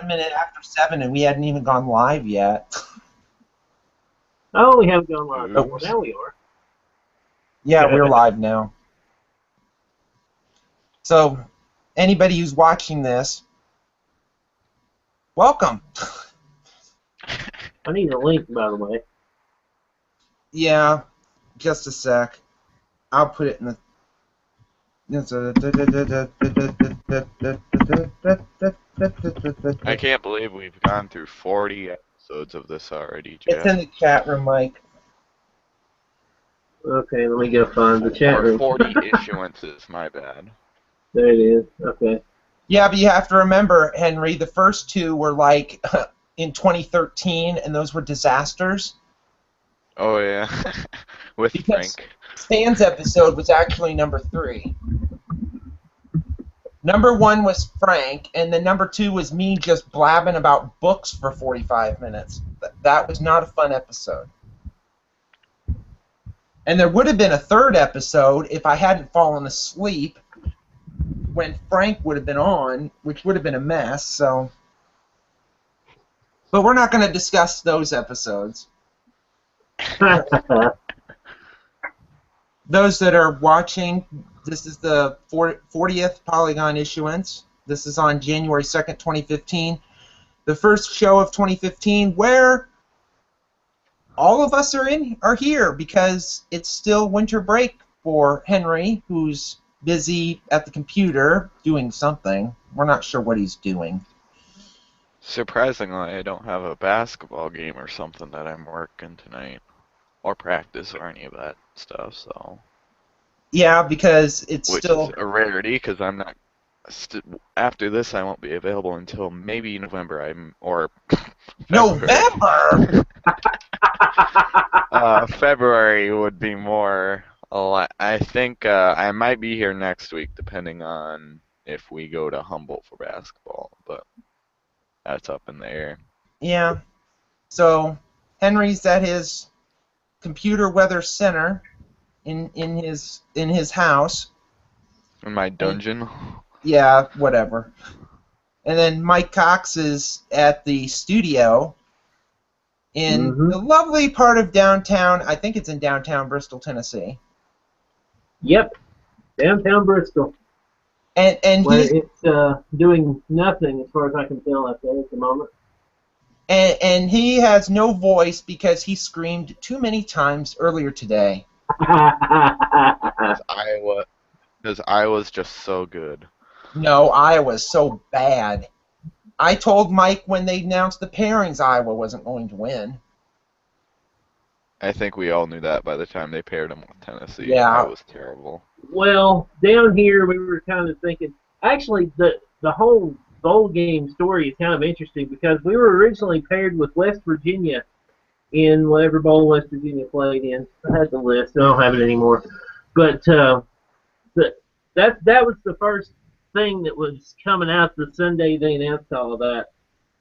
minute after 7, and we hadn't even gone live yet. Oh, we haven't gone live. Oops. Well, now we are. Yeah, we're live now. So, anybody who's watching this, welcome. I need a link, by the way. Yeah, just a sec. I'll put it in the... I can't believe we've gone through 40 episodes of this already, Jeff. It's in the chat room, Mike. Okay, let me go find the chat room. 40 issuances, my bad. There it is. Okay. Yeah, but you have to remember, Henry, the first two were like in 2013, and those were disasters. Oh, yeah. With Because Frank. Stan's episode was actually number 3. Number 1 was Frank, and then number 2 was me just blabbing about books for 45 minutes. That was not a fun episode. And there would have been a third episode if I hadn't fallen asleep when Frank would have been on, which would have been a mess. So, but we're not going to discuss those episodes. Those that are watching, this is the 40th Polygon Issuance. This is on January 2nd, 2015. The first show of 2015 where all of us are here because it's still winter break for Henry, who's busy at the computer doing something. We're not sure what he's doing. Surprisingly, I don't have a basketball game or something that I'm working tonight. Or practice or any of that stuff, so... Yeah, because it's Which still... is a rarity, because I'm not... after this, I won't be available until maybe November, or... November?! February would be more... I think I might be here next week, depending on if we go to Humboldt for basketball, but that's up in the air. Yeah. So, Henry's at his computer weather center in his house. In my dungeon? Yeah, whatever. And then Mike Cox is at the studio in the lovely part of downtown. I think it's in downtown Bristol, Tennessee. Yep, downtown Bristol. And it's doing nothing as far as I can tell out there at the moment. And he has no voice because he screamed too many times earlier today. Because Iowa's just so good. No, Iowa's so bad. I told Mike when they announced the pairings Iowa wasn't going to win. I think we all knew that by the time they paired him with Tennessee. Yeah. That was terrible. Well, down here we were kind of thinking, actually the whole bowl game story is kind of interesting because we were originally paired with West Virginia in whatever bowl West Virginia played in. I had the list. I don't have it anymore. But that was the first thing that was coming out the Sunday they announced all of that.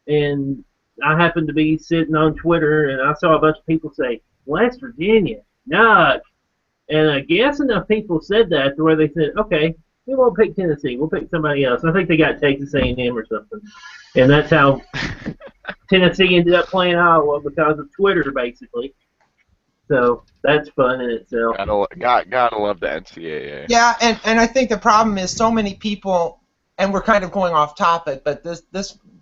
And I happened to be sitting on Twitter, and I saw a bunch of people say, West Virginia, nuts. And I guess enough people said that to where they said, okay, we won't pick Tennessee. We'll pick somebody else. I think they got Texas A&M or something. And that's how Tennessee ended up playing Iowa because of Twitter, basically. So that's fun in itself. Gotta love the NCAA. Yeah, and I think the problem is so many people, and we're kind of going off topic, but this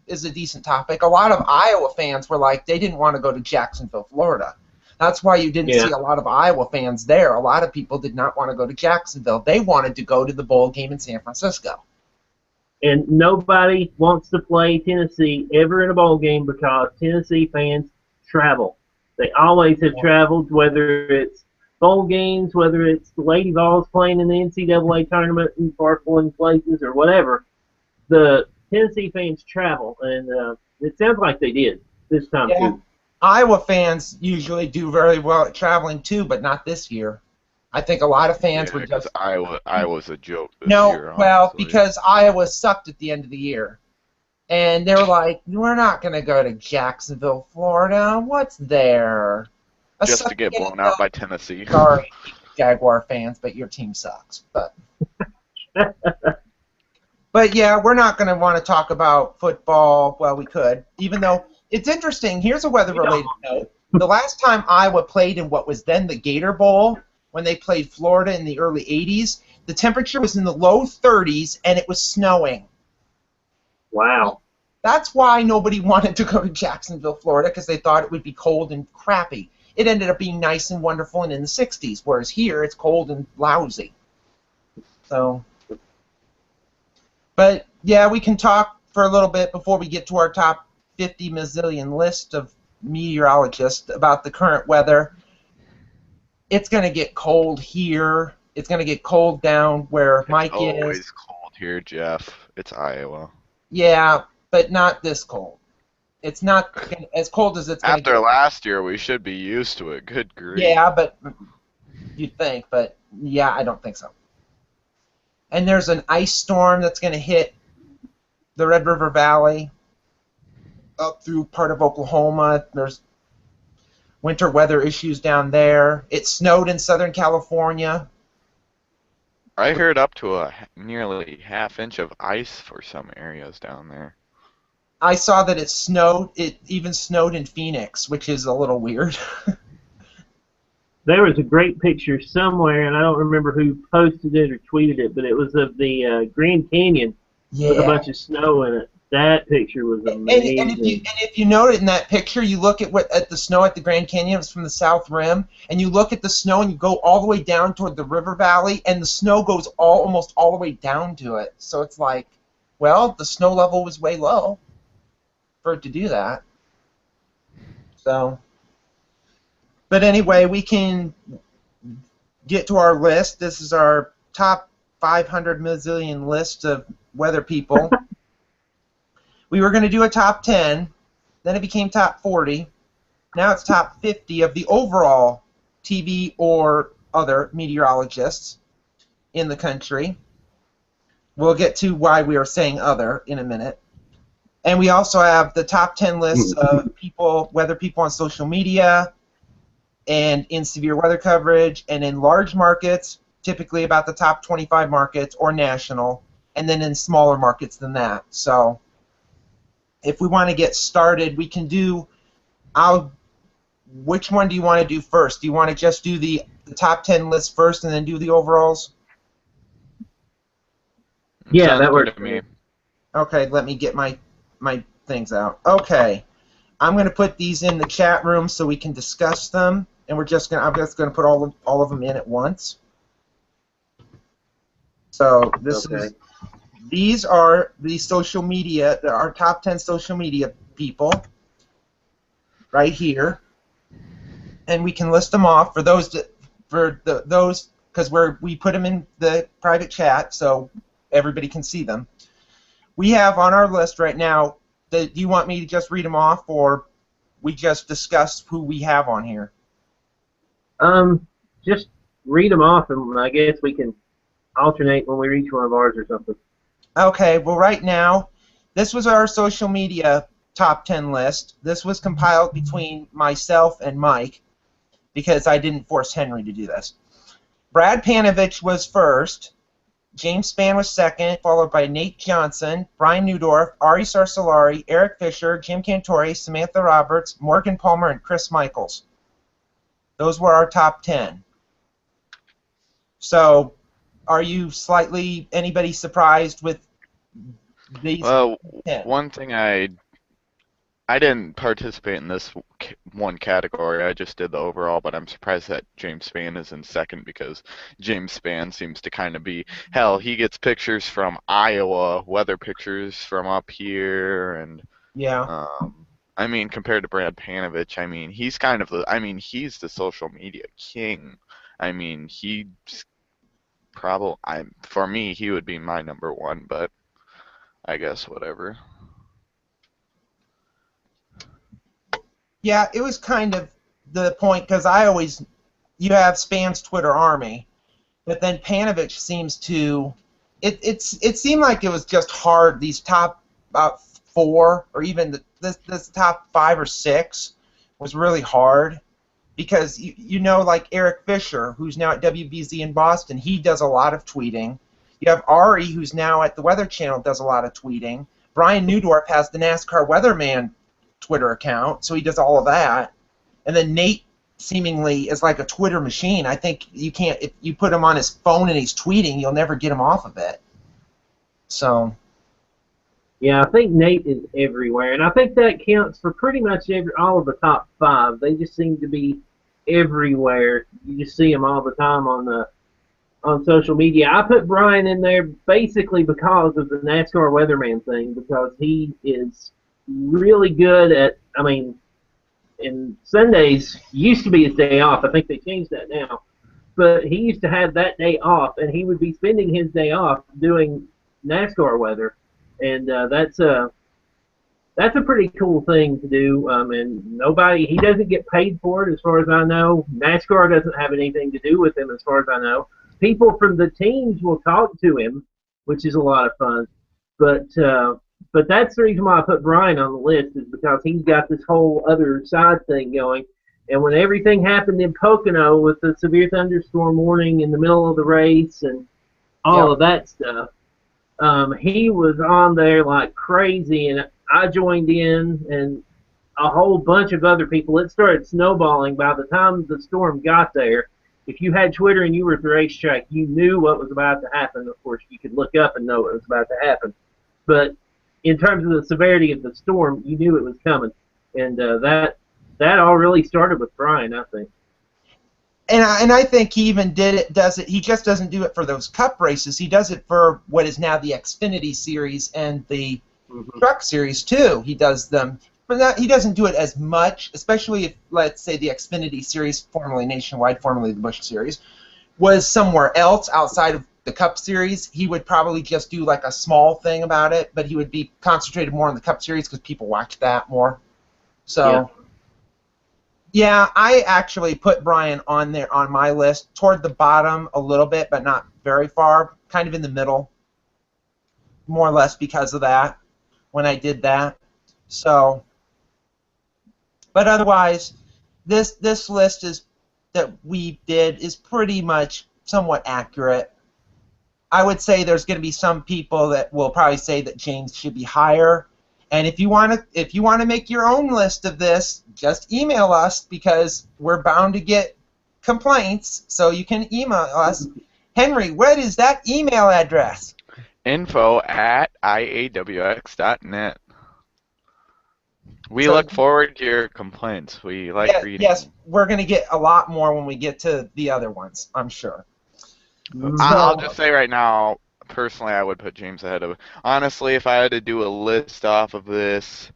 is a decent topic. A lot of Iowa fans were like, they didn't want to go to Jacksonville, Florida. That's why you didn't see a lot of Iowa fans there. A lot of people did not want to go to Jacksonville. They wanted to go to the bowl game in San Francisco. And nobody wants to play Tennessee ever in a bowl game because Tennessee fans travel. They always have traveled, whether it's bowl games, whether it's the Lady Vols playing in the NCAA tournament in far-flung places or whatever. The Tennessee fans travel, and it sounds like they did this time too. Iowa fans usually do very well at traveling too, but not this year. I think a lot of fans were just... Iowa's a joke this year, honestly. Well, because Iowa sucked at the end of the year. And they were like, we're not going to go to Jacksonville, Florida. What's there? Just to get blown out by Tennessee. Sorry, Jaguar fans, but your team sucks. But But yeah, we're not going to want to talk about football. Well, we could, even though it's interesting. Here's a weather-related note. The last time Iowa played in what was then the Gator Bowl, when they played Florida in the early 80s, the temperature was in the low 30s and it was snowing. Wow. That's why nobody wanted to go to Jacksonville, Florida, because they thought it would be cold and crappy. It ended up being nice and wonderful and in the 60s, whereas here it's cold and lousy. So, but yeah, we can talk for a little bit before we get to our top 50 mazillion list of meteorologists about the current weather. It's going to get cold here. It's going to get cold down where Mike is. It's always cold here, Jeff. It's Iowa. Yeah, but not this cold. It's not as cold as it's going to get. After last year, we should be used to it. Good grief. Yeah, but you'd think. But yeah, I don't think so. And there's an ice storm that's going to hit the Red River Valley up through part of Oklahoma. There's winter weather issues down there. It snowed in Southern California. I heard up to a nearly half-inch of ice for some areas down there. I saw that it snowed. It even snowed in Phoenix, which is a little weird. There was a great picture somewhere, and I don't remember who posted it or tweeted it, but it was of the Grand Canyon with a bunch of snow in it. That picture was amazing. And if you note in that picture, you look at the snow at the Grand Canyon. It's from the South Rim, and you look at the snow, and you go all the way down toward the river valley, and the snow goes almost all the way down to it. So it's like, well, the snow level was way low for it to do that. So, but anyway, we can get to our list. This is our top 500 mazillion list of weather people. We were going to do a top 10, then it became top 40. Now it's top 50 of the overall TV or other meteorologists in the country. We'll get to why we are saying other in a minute. And we also have the top 10 lists of weather people on social media and in severe weather coverage, and in large markets, typically about the top 25 markets or national, and then in smaller markets than that. So if we want to get started, we can do, which one do you want to do first? Do you want to just do the top 10 list first and then do the overalls? Yeah, that works for me. Okay, let me get my things out. Okay, I'm going to put these in the chat room so we can discuss them, and I'm just going to put all of them in at once. So these are the social media, our top 10 social media people right here, and we can list them off for those because we put them in the private chat so everybody can see them. We have on our list right now. Do you want me to just read them off, or we just discuss who we have on here? Just read them off, and I guess we can alternate when we reach one of ours or something. Okay, well, right now, this was our social media top 10 list. This was compiled between myself and Mike because I didn't force Henry to do this. Brad Panovich was first. James Spann was second, followed by Nate Johnson, Brian Newdorf, Ari Sarsolari, Eric Fisher, Jim Cantore, Samantha Roberts, Morgan Palmer, and Chris Michaels. Those were our top 10. So, are you anybody surprised with these? Well, 10? one thing I didn't participate in this one category. I just did the overall, but I'm surprised that James Spann is in second because James Spann seems to kind of be, hell, he gets pictures from Iowa, weather pictures from up here, and yeah. I mean, compared to Brad Panovich, I mean, he's kind of he's the social media king. I mean, he's for me, he would be my number one, but I guess whatever. Yeah, it was kind of the point because you have Spann's Twitter army, but then Panovich seems to, it seemed like it was just hard. These top about 4 or even this top 5 or 6 was really hard because like Eric Fisher, who's now at WBZ in Boston, he does a lot of tweeting. You have Ari, who's now at the Weather Channel, does a lot of tweeting. Brian Newdorf has the NASCAR Weatherman Twitter account, so he does all of that. And then Nate seemingly is like a Twitter machine. I think you can't, if you put him on his phone and he's tweeting, you'll never get him off of it. So. Yeah, I think Nate is everywhere, and I think that counts for pretty much all of the top 5. They just seem to be everywhere. You just see them all the time on social media. I put Brian in there basically because of the NASCAR Weatherman thing, because he is really good at, I mean, and Sundays used to be his day off. I think they changed that now. But he used to have that day off, and he would be spending his day off doing NASCAR weather. And that's a pretty cool thing to do. And he doesn't get paid for it, as far as I know. NASCAR doesn't have anything to do with him, as far as I know. People from the teams will talk to him, which is a lot of fun. But that's the reason why I put Brian on the list, is because he's got this whole other side thing going. And when everything happened in Pocono with the severe thunderstorm warning in the middle of the race and all of that stuff, he was on there like crazy, and I joined in, and a whole bunch of other people. It started snowballing by the time the storm got there. If you had Twitter and you were at the racetrack, you knew what was about to happen. Of course, you could look up and know what was about to happen. But in terms of the severity of the storm, you knew it was coming. And that all really started with Brian, I think. And I think he even does it. He just doesn't do it for those Cup races. He does it for what is now the Xfinity Series and the Truck Series too. He does them, but he doesn't do it as much. Especially if, let's say, the Xfinity Series, formerly Nationwide, formerly the Busch Series, was somewhere else outside of the Cup Series. He would probably just do like a small thing about it, but he would be concentrated more on the Cup Series because people watch that more. So. Yeah. Yeah, I actually put Brian on there on my list, toward the bottom a little bit, but not very far, kind of in the middle, more or less because of that, when I did that. So, but otherwise, this list that we did is pretty much somewhat accurate. I would say there's going to be some people that will probably say that James should be higher. And if you want to make your own list of this, just email us, because we're bound to get complaints. So you can email us. Henry, what is that email address? info@iawx.net. We look forward to your complaints. We like reading. Yes, we're going to get a lot more when we get to the other ones, I'm sure. I'll just say right now, personally, I would put James ahead of. Honestly, if I had to do a list off of this,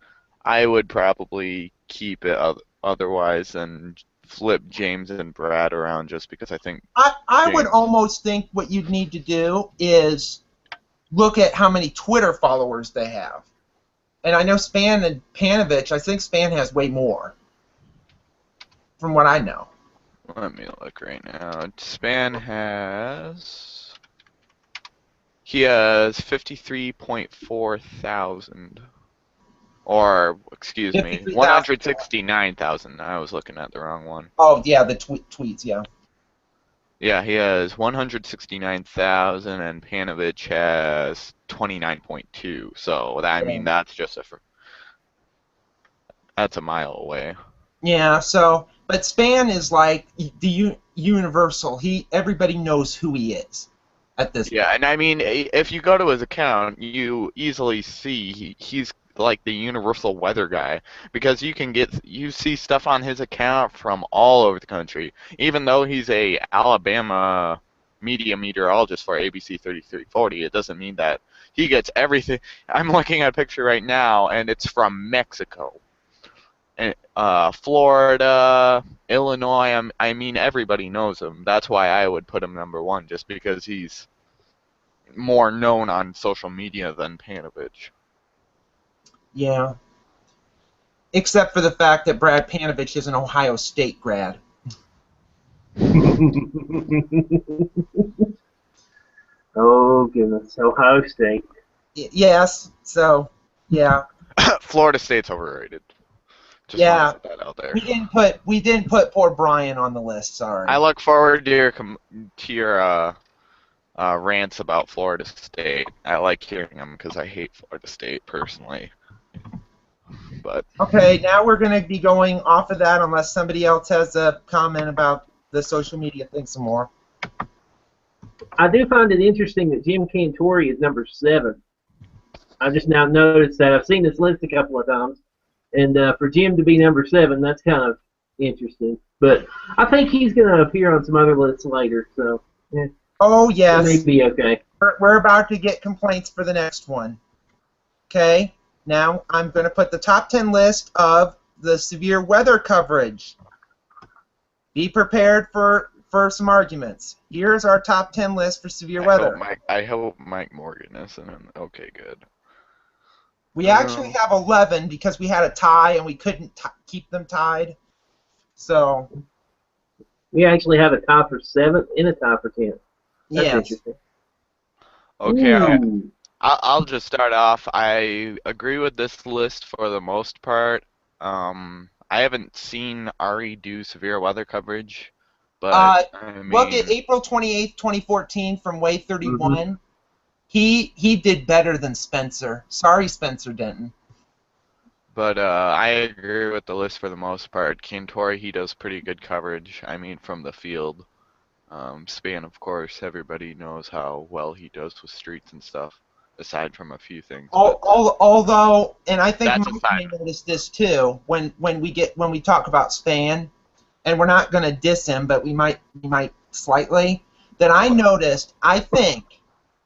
I would probably keep it otherwise and flip James and Brad around, just because I think. I would almost think what you'd need to do is look at how many Twitter followers they have. And I know Span and Panovich, I think Span has way more, from what I know. Let me look right now. Span has. He has 53.4 thousand. Or, excuse me, 169,000. I was looking at the wrong one. Oh, yeah, the tweets, yeah. Yeah, he has 169,000, and Panovich has 29.2. So, I mean, that's just that's a mile away. Yeah, so, but Span is like the universal. Everybody knows who he is at this point. Yeah, and I mean, if you go to his account, you easily see he's like the universal weather guy, because you see stuff on his account from all over the country. Even though he's a Alabama media meteorologist for ABC 3340, it doesn't mean that he gets everything. I'm looking at a picture right now, and it's from Mexico, and Florida, Illinois. I mean, everybody knows him. That's why I would put him number one, just because he's more known on social media than Panovich. Yeah. Except for the fact that Brad Panovich is an Ohio State grad. Oh, goodness. Ohio State. Yes, so, yeah. Florida State's overrated. Just yeah, put that out there. We didn't put poor Brian on the list. Sorry. I look forward to your rants about Florida State. I like hearing them because I hate Florida State personally. But Okay, now we're going to be going off of that unless somebody else has a comment about the social media thing some more. I do find it interesting that Jim Cantori is number 7. I just now noticed that. I've seen this list a couple of times, and for Jim to be number 7, that's kind of interesting. But I think he's going to appear on some other lists later, so yeah, Oh, it yes. may be okay. We're about to get complaints for the next one. Okay, now I'm going to put the top 10 list of the severe weather coverage. Be prepared for some arguments. Here's our top 10 list for severe weather. I hope Mike Morgan isn't in. Okay, good. We actually have 11 because we had a tie and we couldn't keep them tied. So We actually have a tie for 7th and a tie for 10th. That's yes. interesting. Okay, Ooh. I'll just start off. I agree with this list for the most part. I haven't seen Ari do severe weather coverage, but I mean, Look at April 28th, 2014 from Way 31. Mm-hmm. He did better than Spencer. Sorry, Spencer Denton. But I agree with the list for the most part. Cantori, he does pretty good coverage. I mean, from the field. Span, of course, everybody knows how well he does with streets and stuff, aside from a few things. Although, and I think That's Mike may notice this too, when we talk about Span, and we're not going to diss him, but we might slightly. That I noticed, I think,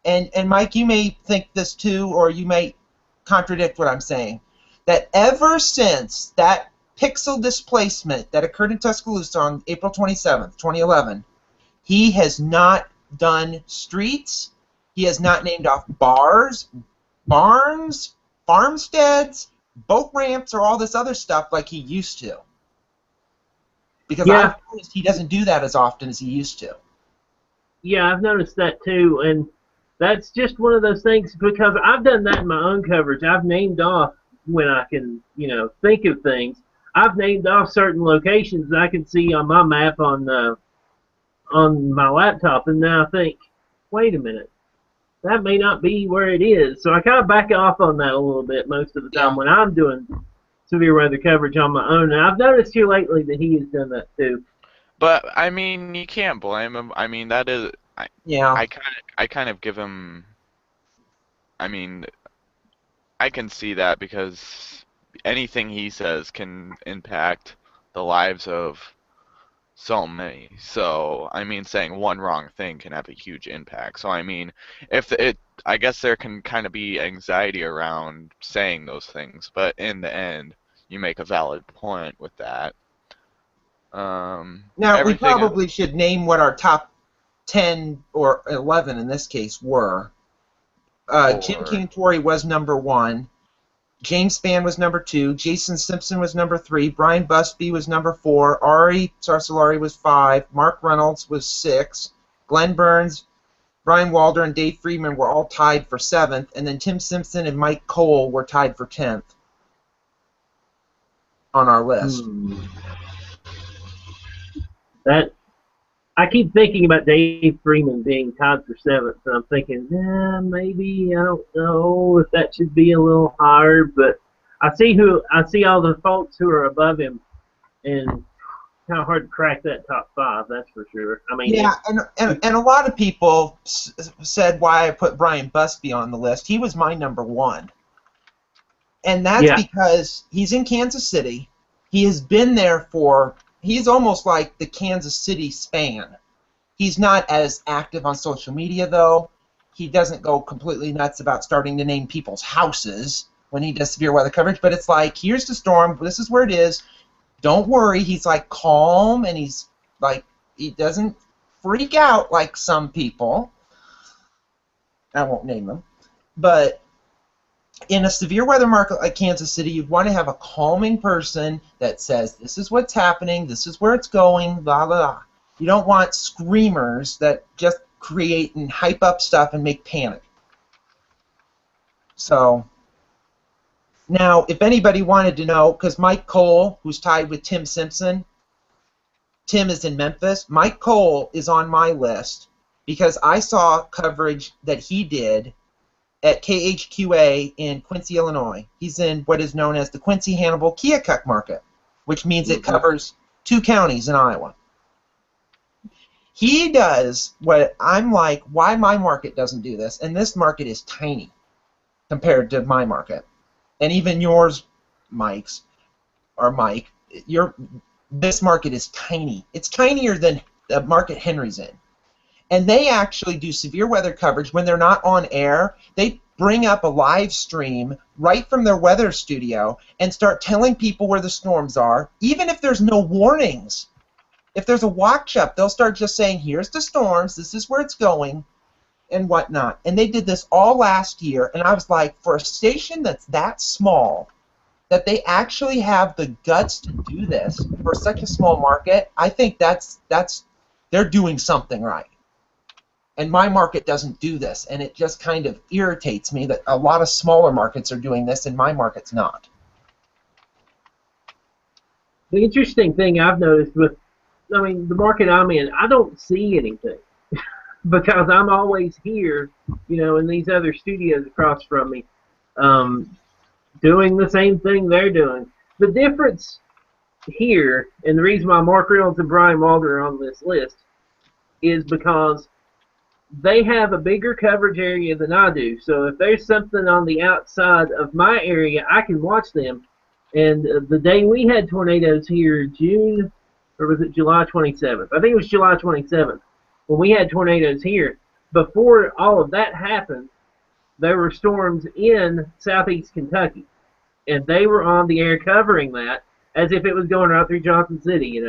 and Mike, you may think this too, or you may contradict what I'm saying, that ever since that pixel displacement that occurred in Tuscaloosa on April 27th, 2011. He has not done streets. He has not named off bars, barns, farmsteads, boat ramps, or all this other stuff like he used to. Because I've noticed he doesn't do that as often as he used to. Yeah, I've noticed that too, and that's just one of those things because I've done that in my own coverage. I've named off when I can, think of things. I've named off certain locations that I can see on my map on my laptop, and now I think, wait a minute, that may not be where it is. So I kind of back off on that a little bit most of the time when I'm doing severe weather coverage on my own. And I've noticed here lately that he has done that too. But I mean, you can't blame him. I mean, that is, I kind of give him. I mean, I can see that because anything he says can impact the lives of so many. So, I mean, saying one wrong thing can have a huge impact. So, I mean, I guess there can kind of be anxiety around saying those things, but in the end, you make a valid point with that. Now, we probably should name what our top 10 or 11 in this case were. Jim Cantori was number 1. James Spann was number 2. Jason Simpson was number 3. Brian Busby was number 4. Ari Sarsalari was 5. Mark Reynolds was 6. Glenn Burns, Brian Walder, and Dave Friedman were all tied for 7th. And then Tim Simpson and Mike Cole were tied for 10th on our list. I keep thinking about Dave Freeman being tied for 7th, and I'm thinking, maybe, I don't know if that should be a little higher, but I see all the folks who are above him, and kind of hard to crack that top 5, that's for sure. I mean, yeah, and a lot of people said why I put Brian Busby on the list. He was my number 1, and that's because he's in Kansas City. He has been there for. He's almost like the Kansas City Span. He's not as active on social media, though. He doesn't go completely nuts about starting to name people's houses when he does severe weather coverage, but it's like, here's the storm, this is where it is, don't worry. He's like calm, and he's like, he doesn't freak out like some people. I won't name them. But in a severe weather market like Kansas City, you'd want to have a calming person that says, this is what's happening, this is where it's going, blah, blah, blah. You don't want screamers that just create and hype up stuff and make panic. So, now, if anybody wanted to know, because Mike Cole, who's tied with Tim Simpson, Tim is in Memphis, Mike Cole is on my list. because I saw coverage that he did at KHQA in Quincy, Illinois. He's in what is known as the Quincy Hannibal Keokuk market, which means it covers 2 counties in Iowa. He does what I'm like, why my market doesn't do this, and this market is tiny compared to my market. And even yours, Mike, this market is tiny. It's tinier than the market Henry's in. And they actually do severe weather coverage when they're not on air. They bring up a live stream right from their weather studio and start telling people where the storms are, even if there's no warnings. If there's a watch up, they'll start just saying, here's the storms, this is where it's going, and whatnot. And they did this all last year, and I was like, for a station that's that small, that they actually have the guts to do this for such a small market, I think they're doing something right. And my market doesn't do this, and it just kind of irritates me that a lot of smaller markets are doing this and my market's not. The interesting thing I've noticed with, the market I'm in, I don't see anything because I'm always here, in these other studios across from me, doing the same thing they're doing. The difference here, and the reason why Mark Reynolds and Brian Walder are on this list, is because they have a bigger coverage area than I do. So if there's something on the outside of my area, I can watch them. And the day we had tornadoes here, June, or was it July 27th? I think it was July 27th. When we had tornadoes here, before all of that happened, there were storms in southeast Kentucky. And they were on the air covering that as if it was going right through Johnson City,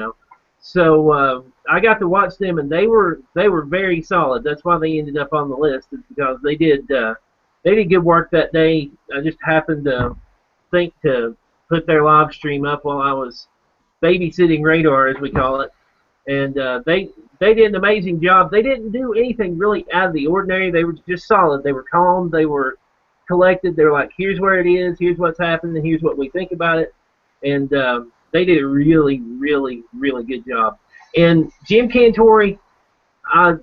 So I got to watch them, and they were very solid. That's why they ended up on the list, is because they did good work that day. I just happened to think to put their live stream up while I was babysitting radar, as we call it, and they did an amazing job. They didn't do anything really out of the ordinary. They were just solid. They were calm. They were collected. They were like, here's where it is. Here's what's happening. Here's what we think about it, and they did a really, really, really good job. And Jim Cantori, I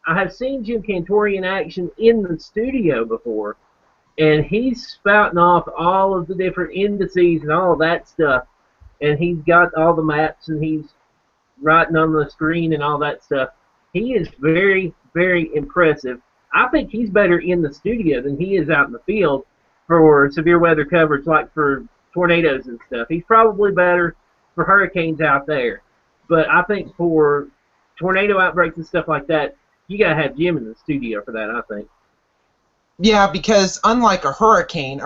have seen Jim Cantori in action in the studio before, and he's spouting off all of the different indices and all of that stuff, and he's got all the maps, and he's writing on the screen and all that stuff. He is very, very impressive. I think he's better in the studio than he is out in the field for severe weather coverage, like for tornadoes and stuff. He's probably better for hurricanes out there. But I think for tornado outbreaks and stuff like that, you got to have Jim in the studio for that, I think. Yeah, because unlike a hurricane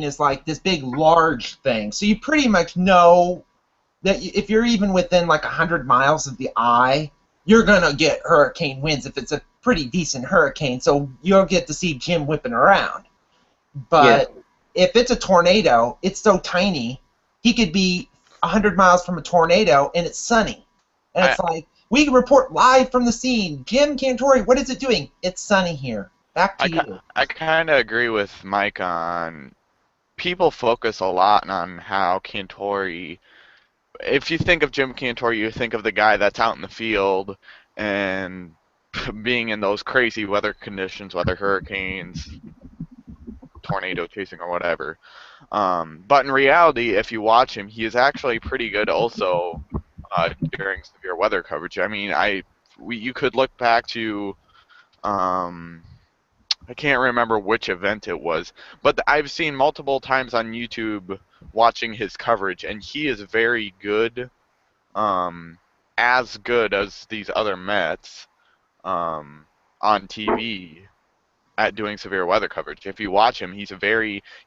is like this big, large thing. So you pretty much know that if you're even within like 100 miles of the eye, you're going to get hurricane winds if it's a pretty decent hurricane. So you'll get to see Jim whipping around. But if it's a tornado, it's so tiny, he could be 100 miles from a tornado and it's sunny. And it's like, we report live from the scene. Jim Cantori, what is it doing? It's sunny here. Back to you. I kind of agree with Mike on people focus a lot on how Cantori, if you think of Jim Cantori, you think of the guy that's out in the field and being in those crazy weather conditions, whether hurricanes, tornado chasing or whatever. But in reality, if you watch him, he is actually pretty good also during severe weather coverage. I mean, you could look back to I can't remember which event it was, but I've seen multiple times on YouTube watching his coverage, and he is very good, as good as these other Mets on TV at doing severe weather coverage. If you watch him, he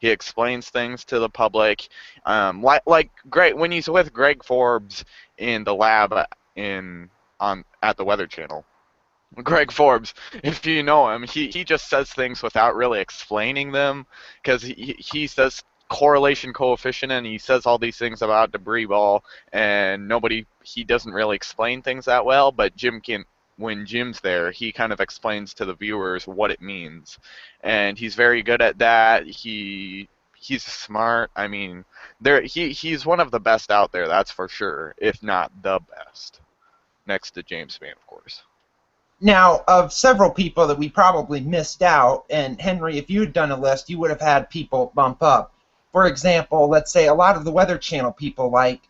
explains things to the public, like Greg, when he's with Greg Forbes in the lab at the Weather Channel. Greg Forbes, if you know him, he just says things without really explaining them, because he says correlation coefficient and he says all these things about debris ball, and he doesn't really explain things that well, but when Jim's there, he kind of explains to the viewers what it means, and he's very good at that. He's smart. I mean, he's one of the best out there, that's for sure, if not the best, next to James Spann, of course. Now, of several people that we probably missed out, and Henry, if you had done a list, you would have had people bump up. For example, let's say a lot of the Weather Channel people, like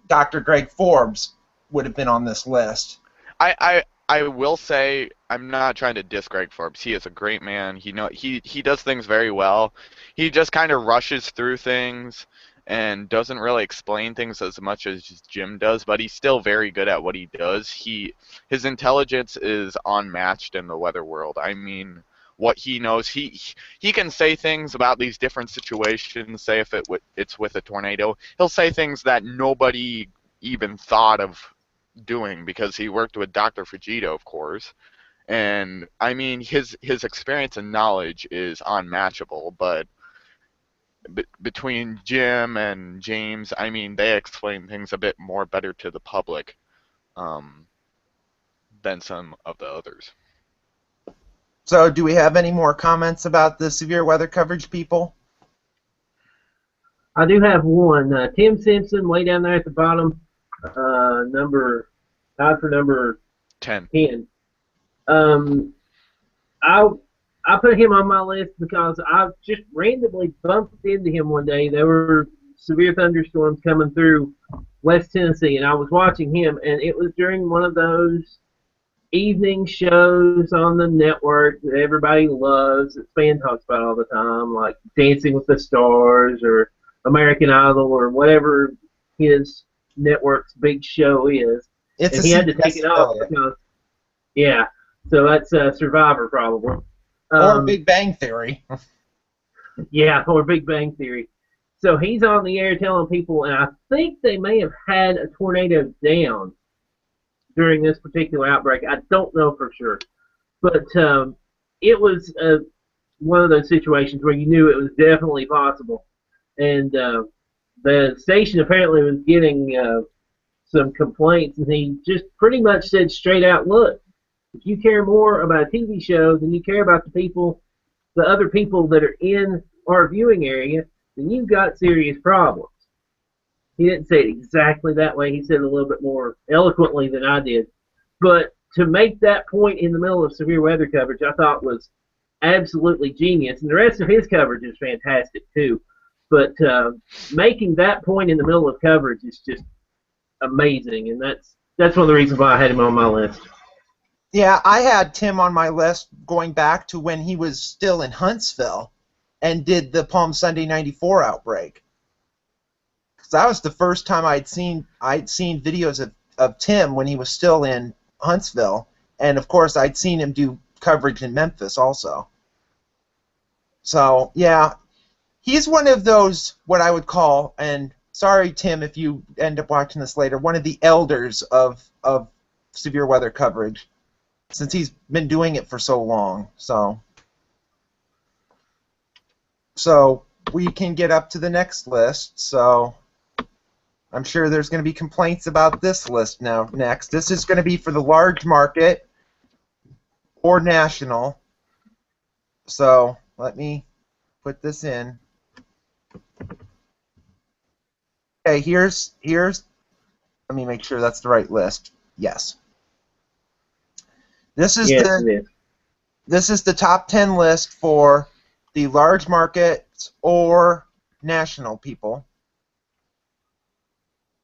Dr. Greg Forbes, would have been on this list. I will say I'm not trying to diss Greg Forbes. He is a great man. He does things very well. He just kind of rushes through things and doesn't really explain things as much as Jim does, but he's still very good at what he does. His intelligence is unmatched in the weather world. I mean, what he knows, he can say things about these different situations. Say if it's with a tornado, he'll say things that nobody even thought of doing because he worked with Dr. Fujito, of course. And I mean, his experience and knowledge is unmatchable. But between Jim and James, I mean, they explain things a bit more better to the public um, than some of the others. So, do we have any more comments about the severe weather coverage people? I do have one. Tim Simpson, way down there at the bottom, tied for number 10. 10. I put him on my list because I just randomly bumped into him one day. There were severe thunderstorms coming through West Tennessee, and I was watching him, and it was during one of those evening shows on the network that everybody loves, that Span talks about all the time, like Dancing with the Stars or American Idol or whatever his network's big show is. It's and he had to take it off because, yeah, so that's Survivor probably. Or Big Bang Theory. Yeah, or Big Bang Theory. So he's on the air telling people, and I think they may have had a tornado down during this particular outbreak. I don't know for sure. But it was one of those situations where you knew it was definitely possible. And the station apparently was getting some complaints, and he just pretty much said straight out, look, if you care more about a TV show than you care about the other people that are in our viewing area, then you've got serious problems. He didn't say it exactly that way. He said it a little bit more eloquently than I did. But to make that point in the middle of severe weather coverage, I thought was absolutely genius. And the rest of his coverage is fantastic, too. But making that point in the middle of coverage is just amazing. And that's one of the reasons why I had him on my list. Yeah, I had Tim on my list going back to when he was still in Huntsville and did the Palm Sunday '94 outbreak. Because that was the first time I'd seen videos of Tim when he was still in Huntsville, and of course I'd seen him do coverage in Memphis also. So yeah, he's one of those, what I would call, and sorry Tim if you end up watching this later, one of the elders of severe weather coverage, since he's been doing it for so long. So we can get up to the next list. So I'm sure there's going to be complaints about this list now. Next, this is going to be for the large market or national. So let me put this in. Okay, here's. Let me make sure that's the right list. Yes. This is this is the top 10 list for the large markets or national people.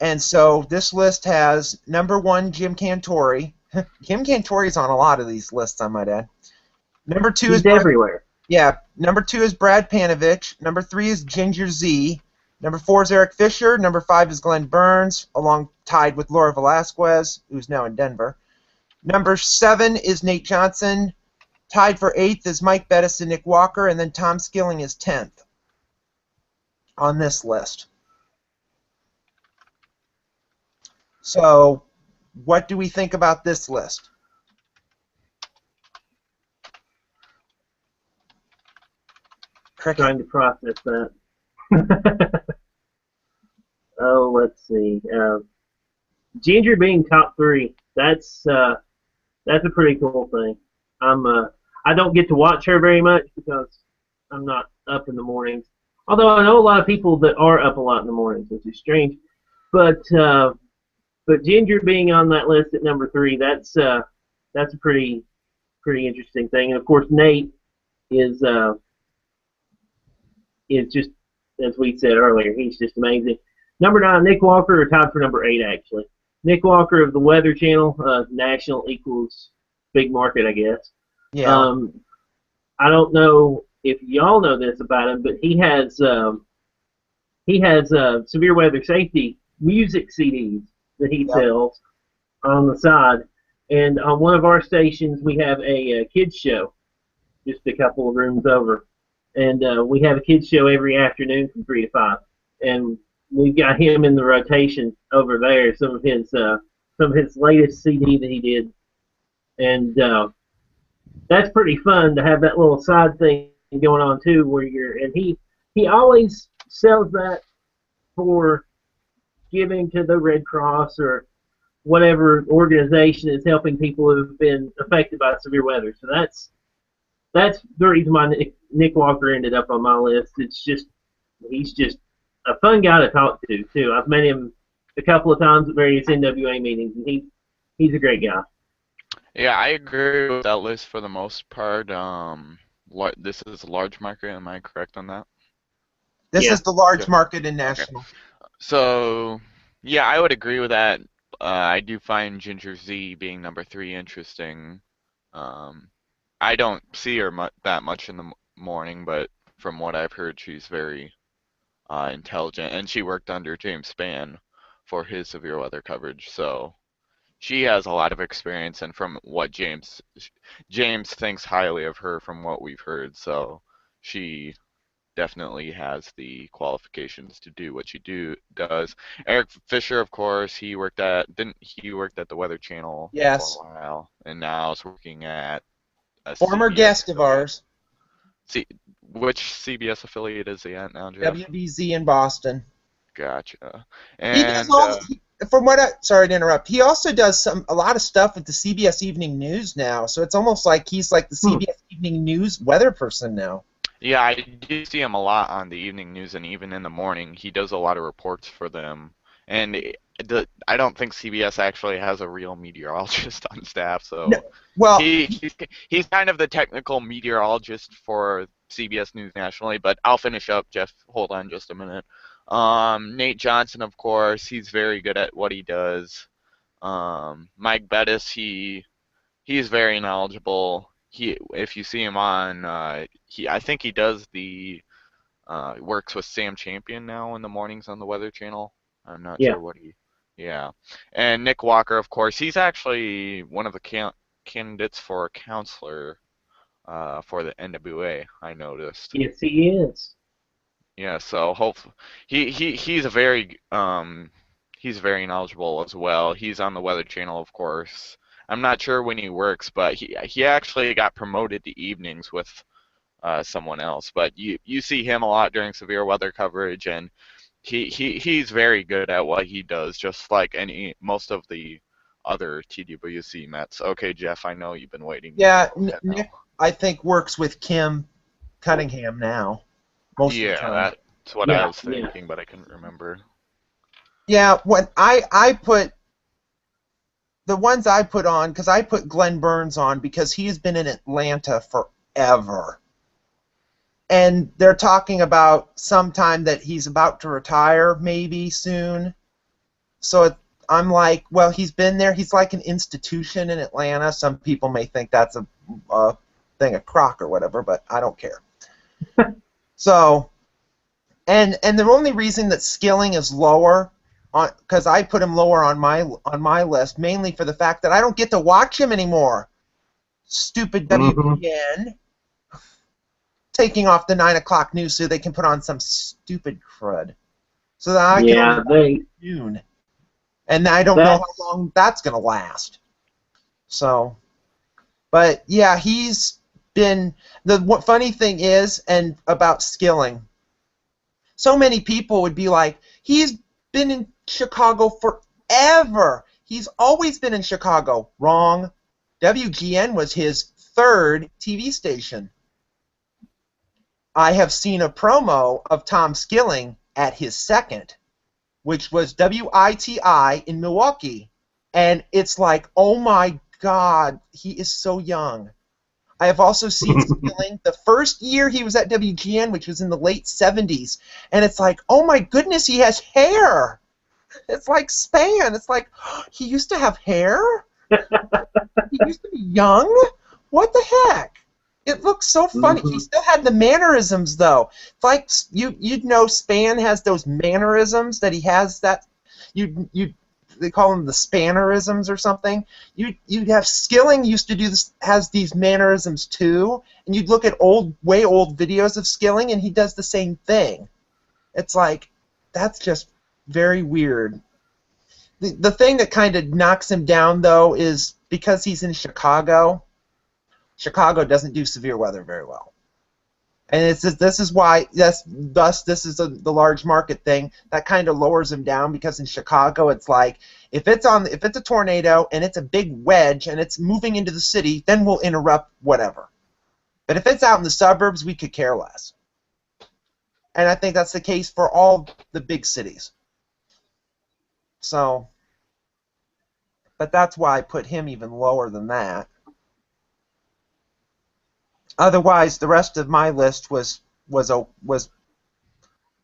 And so this list has number 1, Jim Cantori. Jim Cantori's on a lot of these lists, I might add. Number 2 is everywhere. Yeah. Number 2 is Brad Panovich. Number 3 is Ginger Z. Number 4 is Eric Fisher. Number 5 is Glenn Burns, tied with Laura Velasquez, who's now in Denver. Number 7 is Nate Johnson. Tied for 8th is Mike Bettis and Nick Walker, and then Tom Skilling is 10th on this list. So, what do we think about this list? Trying to process that. Oh, let's see. Ginger being top 3. That's a pretty cool thing. I don't get to watch her very much because I'm not up in the mornings. Although I know a lot of people that are up a lot in the mornings, which is strange. But Ginger being on that list at number 3, that's a pretty pretty interesting thing. And of course, Nate is just, as we said earlier, he's just amazing. Number 9, Nick Walker, or tied for number 8 actually. Nick Walker of the Weather Channel, national equals big market, I guess. Yeah. I don't know if y'all know this about him, but he has severe weather safety music CDs that he sells on the side. And on one of our stations, we have a kids show, just a couple of rooms over, and we have a kids show every afternoon from 3 to 5, and we've got him in the rotation over there. Some of his latest CD that he did, and that's pretty fun to have that little side thing going on too, where he always sells that for giving to the Red Cross or whatever organization is helping people who've been affected by severe weather. So that's the reason why Nick Walker ended up on my list. He's just a fun guy to talk to too. I've met him a couple of times at various NWA meetings, and he's a great guy. Yeah, I agree with that list for the most part. This is a large market. Am I correct on that? This is the large market in Okay. national. So, yeah, I would agree with that. I do find Ginger Z being number 3 interesting. I don't see her that much in the morning, but from what I've heard, she's very intelligent, and she worked under James Spann for his severe weather coverage, so she has a lot of experience, and from what James thinks highly of her from what we've heard, so she definitely has the qualifications to do what she does. Eric Fisher, of course, he worked at the Weather Channel for a while, and now is working at a former CBS guest of affiliate. ours. Which CBS affiliate is he at now, Jeff? WBZ in Boston. Gotcha. He does all, from what sorry to interrupt. He also does a lot of stuff with the CBS Evening News now. So it's almost like he's like the CBS Evening News weather person now. Yeah, I do see him a lot on the evening news, and even in the morning, he does a lot of reports for them. And I don't think CBS actually has a real meteorologist on staff, so No, well, he's kind of the technical meteorologist for CBS News nationally. But I'll finish up, Jeff. Hold on just a minute. Nate Johnson, of course, he's very good at what he does. Mike Bettis, he's very knowledgeable. If you see him on, I think he does works with Sam Champion now in the mornings on the Weather Channel. I'm not sure what yeah. And Nick Walker, of course, he's actually one of the candidates for a counselor for the NWA, I noticed. Yes, he is. Yeah, so hopefully he's very knowledgeable as well. He's on the Weather Channel, of course. I'm not sure when he works, but he actually got promoted to evenings with someone else. But you see him a lot during severe weather coverage, and he's very good at what he does, just like most of the other TWC Mets. Okay, Jeff, I know you've been waiting. Yeah, Nick, I think, works with Kim Cunningham now. Most of the time. That's what I was thinking, but I couldn't remember. Yeah, when I put the ones I put on, because I put Glenn Burns on because he's been in Atlanta forever. And they're talking about sometime that he's about to retire, maybe soon. So I'm like, well, he's been there. He's like an institution in Atlanta. Some people may think that's a thing of crock or whatever, but I don't care. So, and the only reason that Skilling is lower, because I put him lower on my list, mainly for the fact that I don't get to watch him anymore. Stupid WGN. Taking off the 9 o'clock news so they can put on some stupid crud. So that I can only June. And I don't know how long that's going to last. So, but yeah, he's been, what funny thing is, and about Skilling, so many people would be like, he's been in Chicago forever. He's always been in Chicago. Wrong. WGN was his 3rd TV station. I have seen a promo of Tom Skilling at his 2nd, which was WITI in Milwaukee. And it's like, oh my God, he is so young. I have also seen Skilling the first year he was at WGN, which was in the late 70s. And it's like, oh my goodness, he has hair. It's like Span. It's like, he used to have hair? He used to be young? What the heck? It looks so funny. He still had the mannerisms, though. It's like you'd know Span has those mannerisms that he has that they call them the Spannerisms or something. You'd have Skilling used to do this, has these mannerisms too, and you'd look at way old videos of Skilling, and he does the same thing. It's like, that's just very weird. The thing that kind of knocks him down, though, is because he's in Chicago. Chicago doesn't do severe weather very well, and this is why this is the large market thing that kind of lowers him down, because in Chicago it's like if it's a tornado and it's a big wedge and it's moving into the city, then we'll interrupt whatever. But if it's out in the suburbs, we could care less. And I think that's the case for all the big cities. So, but that's why I put him even lower than that. Otherwise, the rest of my list was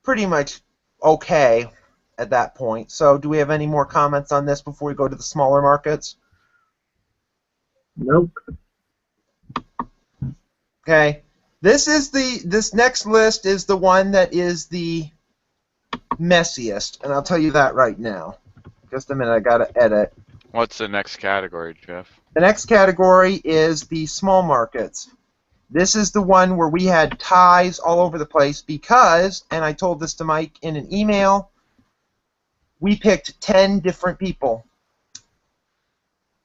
pretty much okay at that point. So, do we have any more comments on this before we go to the smaller markets? Nope. Okay. This next list is the one that is the messiest, and I'll tell you that right now. Just a minute, I gotta edit. What's the next category, Jeff? The next category is the small markets. This is the one where we had ties all over the place because, and I told this to Mike in an email, we picked 10 different people.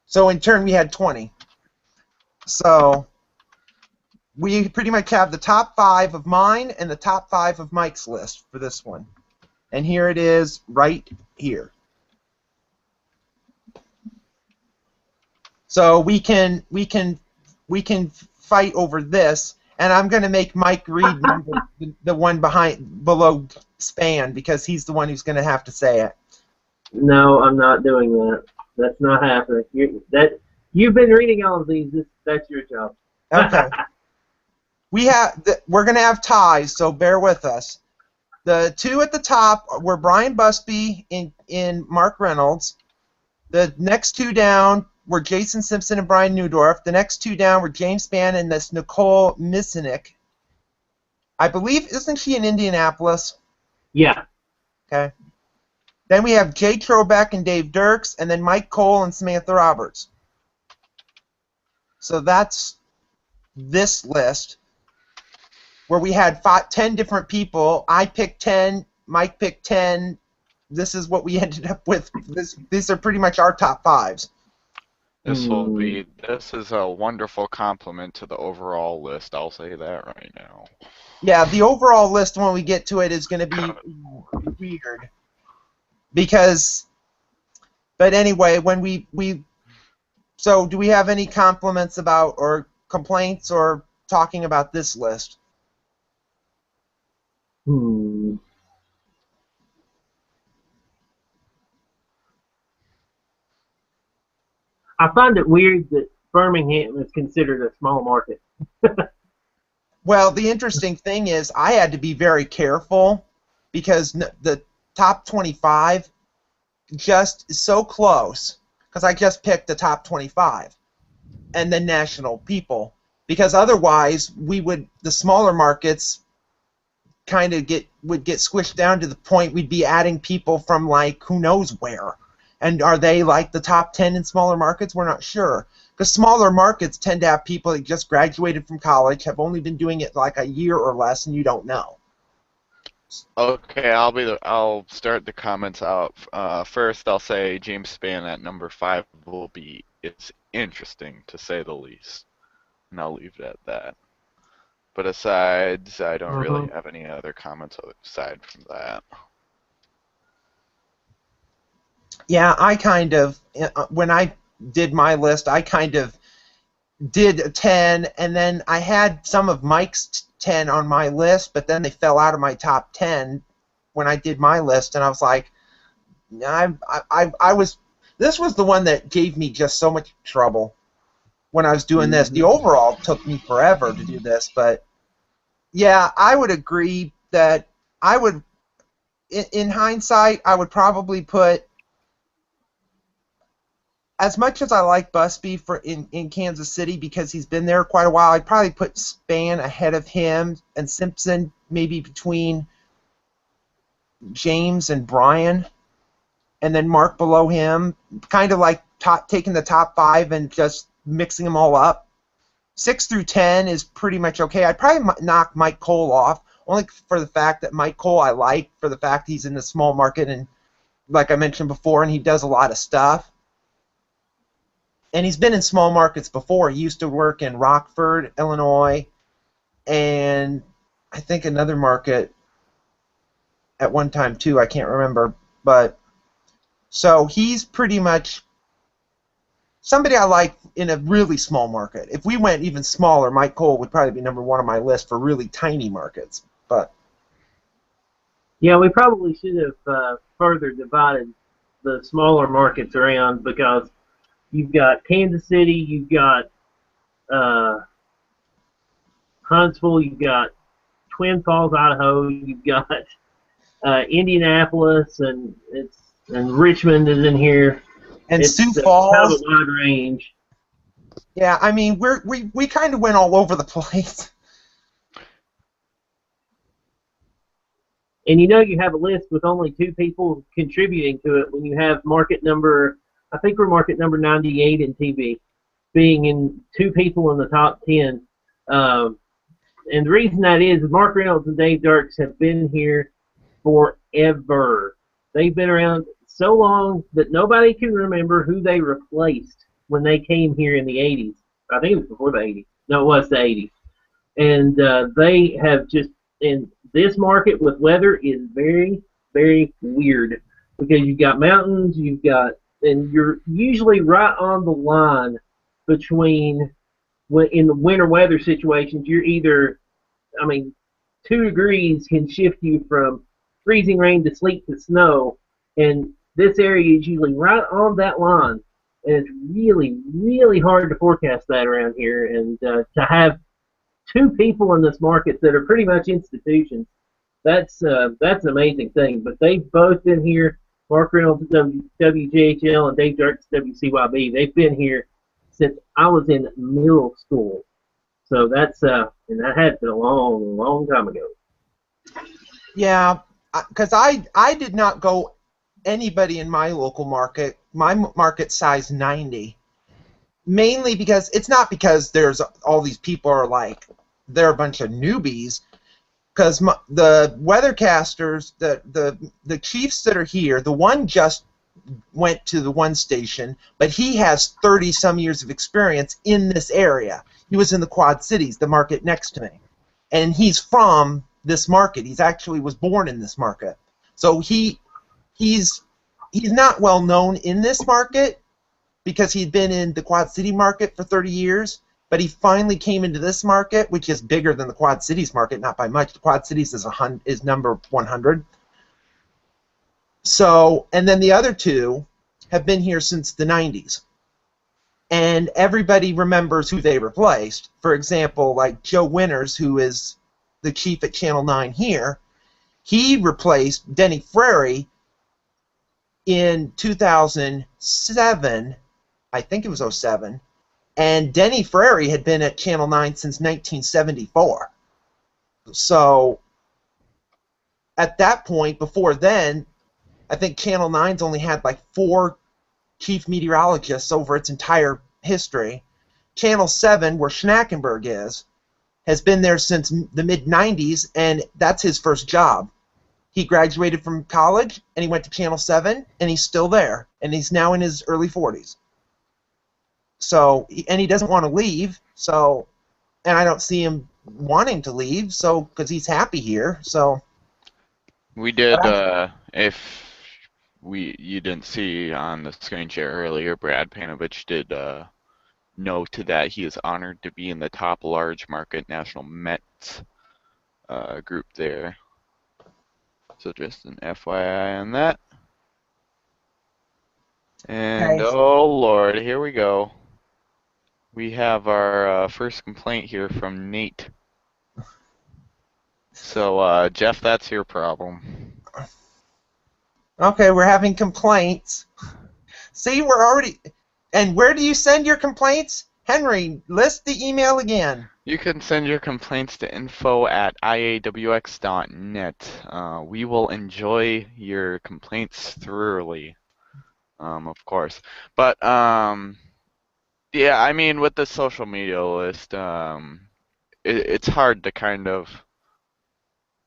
So in turn, we had 20. So we pretty much have the top 5 of mine and the top 5 of Mike's list for this one. And here it is right here. So we can fight over this, and I'm going to make Mike read the one below Span, because he's the one who's going to have to say it. No, I'm not doing that. That's not happening. You've been reading all of these. That's your job. Okay. We're going to have ties, so bear with us. The 2 at the top were Brian Busby in Mark Reynolds. The next 2 down were Jason Simpson and Brian Newdorf. The next 2 down were James Spann and this Nicole Misinick. I believe, isn't she in Indianapolis? Yeah. Okay. Then we have Jay Trobeck and Dave Dirks, and then Mike Cole and Samantha Roberts. So that's this list, where we had 10 different people. I picked 10, Mike picked 10. This is what we ended up with. These are pretty much our top 5s. This is a wonderful compliment to the overall list, I'll say that right now. Yeah, the overall list when we get to it is going to be weird. Because, but anyway, when so do we have any compliments about, or complaints, or talking about this list? I find it weird that Birmingham is considered a small market. Well, the interesting thing is I had to be very careful because the top 25 just is so close, because I just picked the top 25 and then national people, because otherwise the smaller markets kind of would get squished down to the point we'd be adding people from like who knows where. And are they like the top 10 in smaller markets? We're not sure. Because smaller markets tend to have people that just graduated from college, have only been doing it like a year or less, and you don't know. Okay, I'll start the comments out. First, I'll say James Spann at number 5 it's interesting to say the least, and I'll leave it at that. But I don't really have any other comments aside from that. Yeah, I kind of, when I did my list, I kind of did a 10, and then I had some of Mike's 10 on my list, but then they fell out of my top 10 when I did my list, and I was like, this was the one that gave me just so much trouble. when I was doing this. The overall took me forever to do this, but yeah, I would agree that I would, in hindsight, I would probably put, as much as I like Busby in Kansas City because he's been there quite a while, I'd probably put Spann ahead of him and Simpson maybe between James and Brian, and then Mark below him, kind of like taking the top 5 and just mixing them all up. 6 through 10 is pretty much okay. I'd probably knock Mike Cole off, only for the fact that Mike Cole I like, for the fact he's in the small market and, like I mentioned before, and he does a lot of stuff. And he's been in small markets before. He used to work in Rockford, Illinois, and I think another market at one time too. I can't remember. But so he's pretty much somebody I like in a really small market. If we went even smaller, Mike Cole would probably be #1 on my list for really tiny markets. But yeah, we probably should have further divided the smaller markets around, because you've got Kansas City, you've got Huntsville, you've got Twin Falls, Idaho, you've got Indianapolis, and Richmond is in here. And it's Sioux kind Falls. of a wide range. Yeah, I mean we kind of went all over the place. And you have a list with only 2 people contributing to it when you have market number, I think we're market number 98 in TV, being in 2 people in the top 10. And the reason that is Mark Reynolds and Dave Dirks have been here forever. They've been around so long that nobody can remember who they replaced when they came here in the 80s. I think it was before the 80s. No, it was the 80s. And they have just, in this market with weather is very, very weird, because you've got mountains, and you're usually right on the line between, in the winter weather situations, you're either, 2 degrees can shift you from freezing rain to sleet to snow, and this area is usually right on that line, and it's really, really hard to forecast that around here, and to have 2 people in this market that are pretty much institutions, that's an amazing thing. But they've both been here. Mark Reynolds at WJHL and Dave Dirks at WCYB. They've been here since I was in middle school. So that's and that had been a long, long time ago. Yeah, because I did not go anybody in my local market. My market size 90. Mainly because it's not because there's all these people are like they're a bunch of newbies. Because the weathercasters, the chiefs that are here, the one just went to the one station, but he has 30-some years of experience in this area. He was in the Quad Cities, the market next to me, and he's from this market. He's actually was born in this market, so he's not well known in this market because he'd been in the Quad City market for 30 years. But he finally came into this market, which is bigger than the Quad Cities market, not by much. The Quad Cities is number 100. So, and then the other 2 have been here since the 90s. And everybody remembers who they replaced. For example, like Joe Winters, who is the chief at Channel 9 here, he replaced Denny Frary in 2007. I think it was 07. And Denny Frary had been at Channel 9 since 1974. So at that point, before then, I think Channel 9's only had like 4 chief meteorologists over its entire history. Channel 7, where Schnackenberg is, has been there since the mid-90s, and that's his first job. He graduated from college, and he went to Channel 7, and he's still there, and he's now in his early 40s. So, and he doesn't want to leave, so, and I don't see him wanting to leave, so, because he's happy here, so. We did, if you didn't see on the screen share earlier, Brad Panovich did note that he is honored to be in the top large market national Mets group there. So just an FYI on that. And, Okay. oh Lord, here we go. We have our first complaint here from Nate. So, Jeff, that's your problem. Okay, we're having complaints. See, we're already... And where do you send your complaints? Henry, list the email again. You can send your complaints to info@iawx.net. We will enjoy your complaints thoroughly, of course. But, yeah, I mean, with the social media list, it's hard to kind of...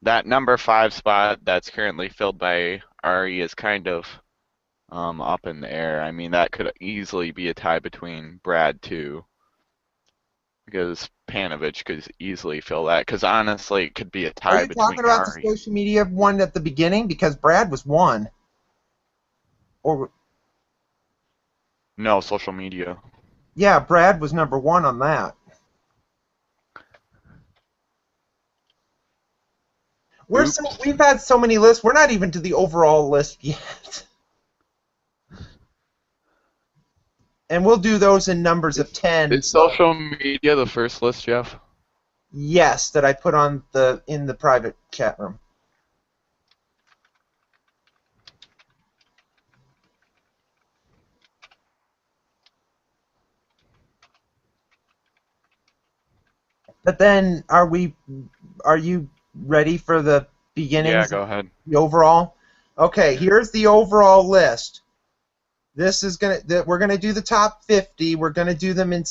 That number 5 spot that's currently filled by Ari is kind of up in the air. I mean, that could easily be a tie between Brad, too. Because Panovich could easily fill that. Because honestly, it could be a Are tie you between talking about the Ari. social media one at the beginning? Because Brad was 1. Or No, social media. yeah, Brad was number 1 on that. We've had so many lists. We're not even to the overall list yet. And we'll do those in numbers of 10. Is social media the first list, Jeff? Yes, that I put on in the private chat room. But then, are you ready for the beginnings? Yeah, go ahead. The overall? Okay, here's the overall list. This is we're gonna do the top 50. We're gonna do them in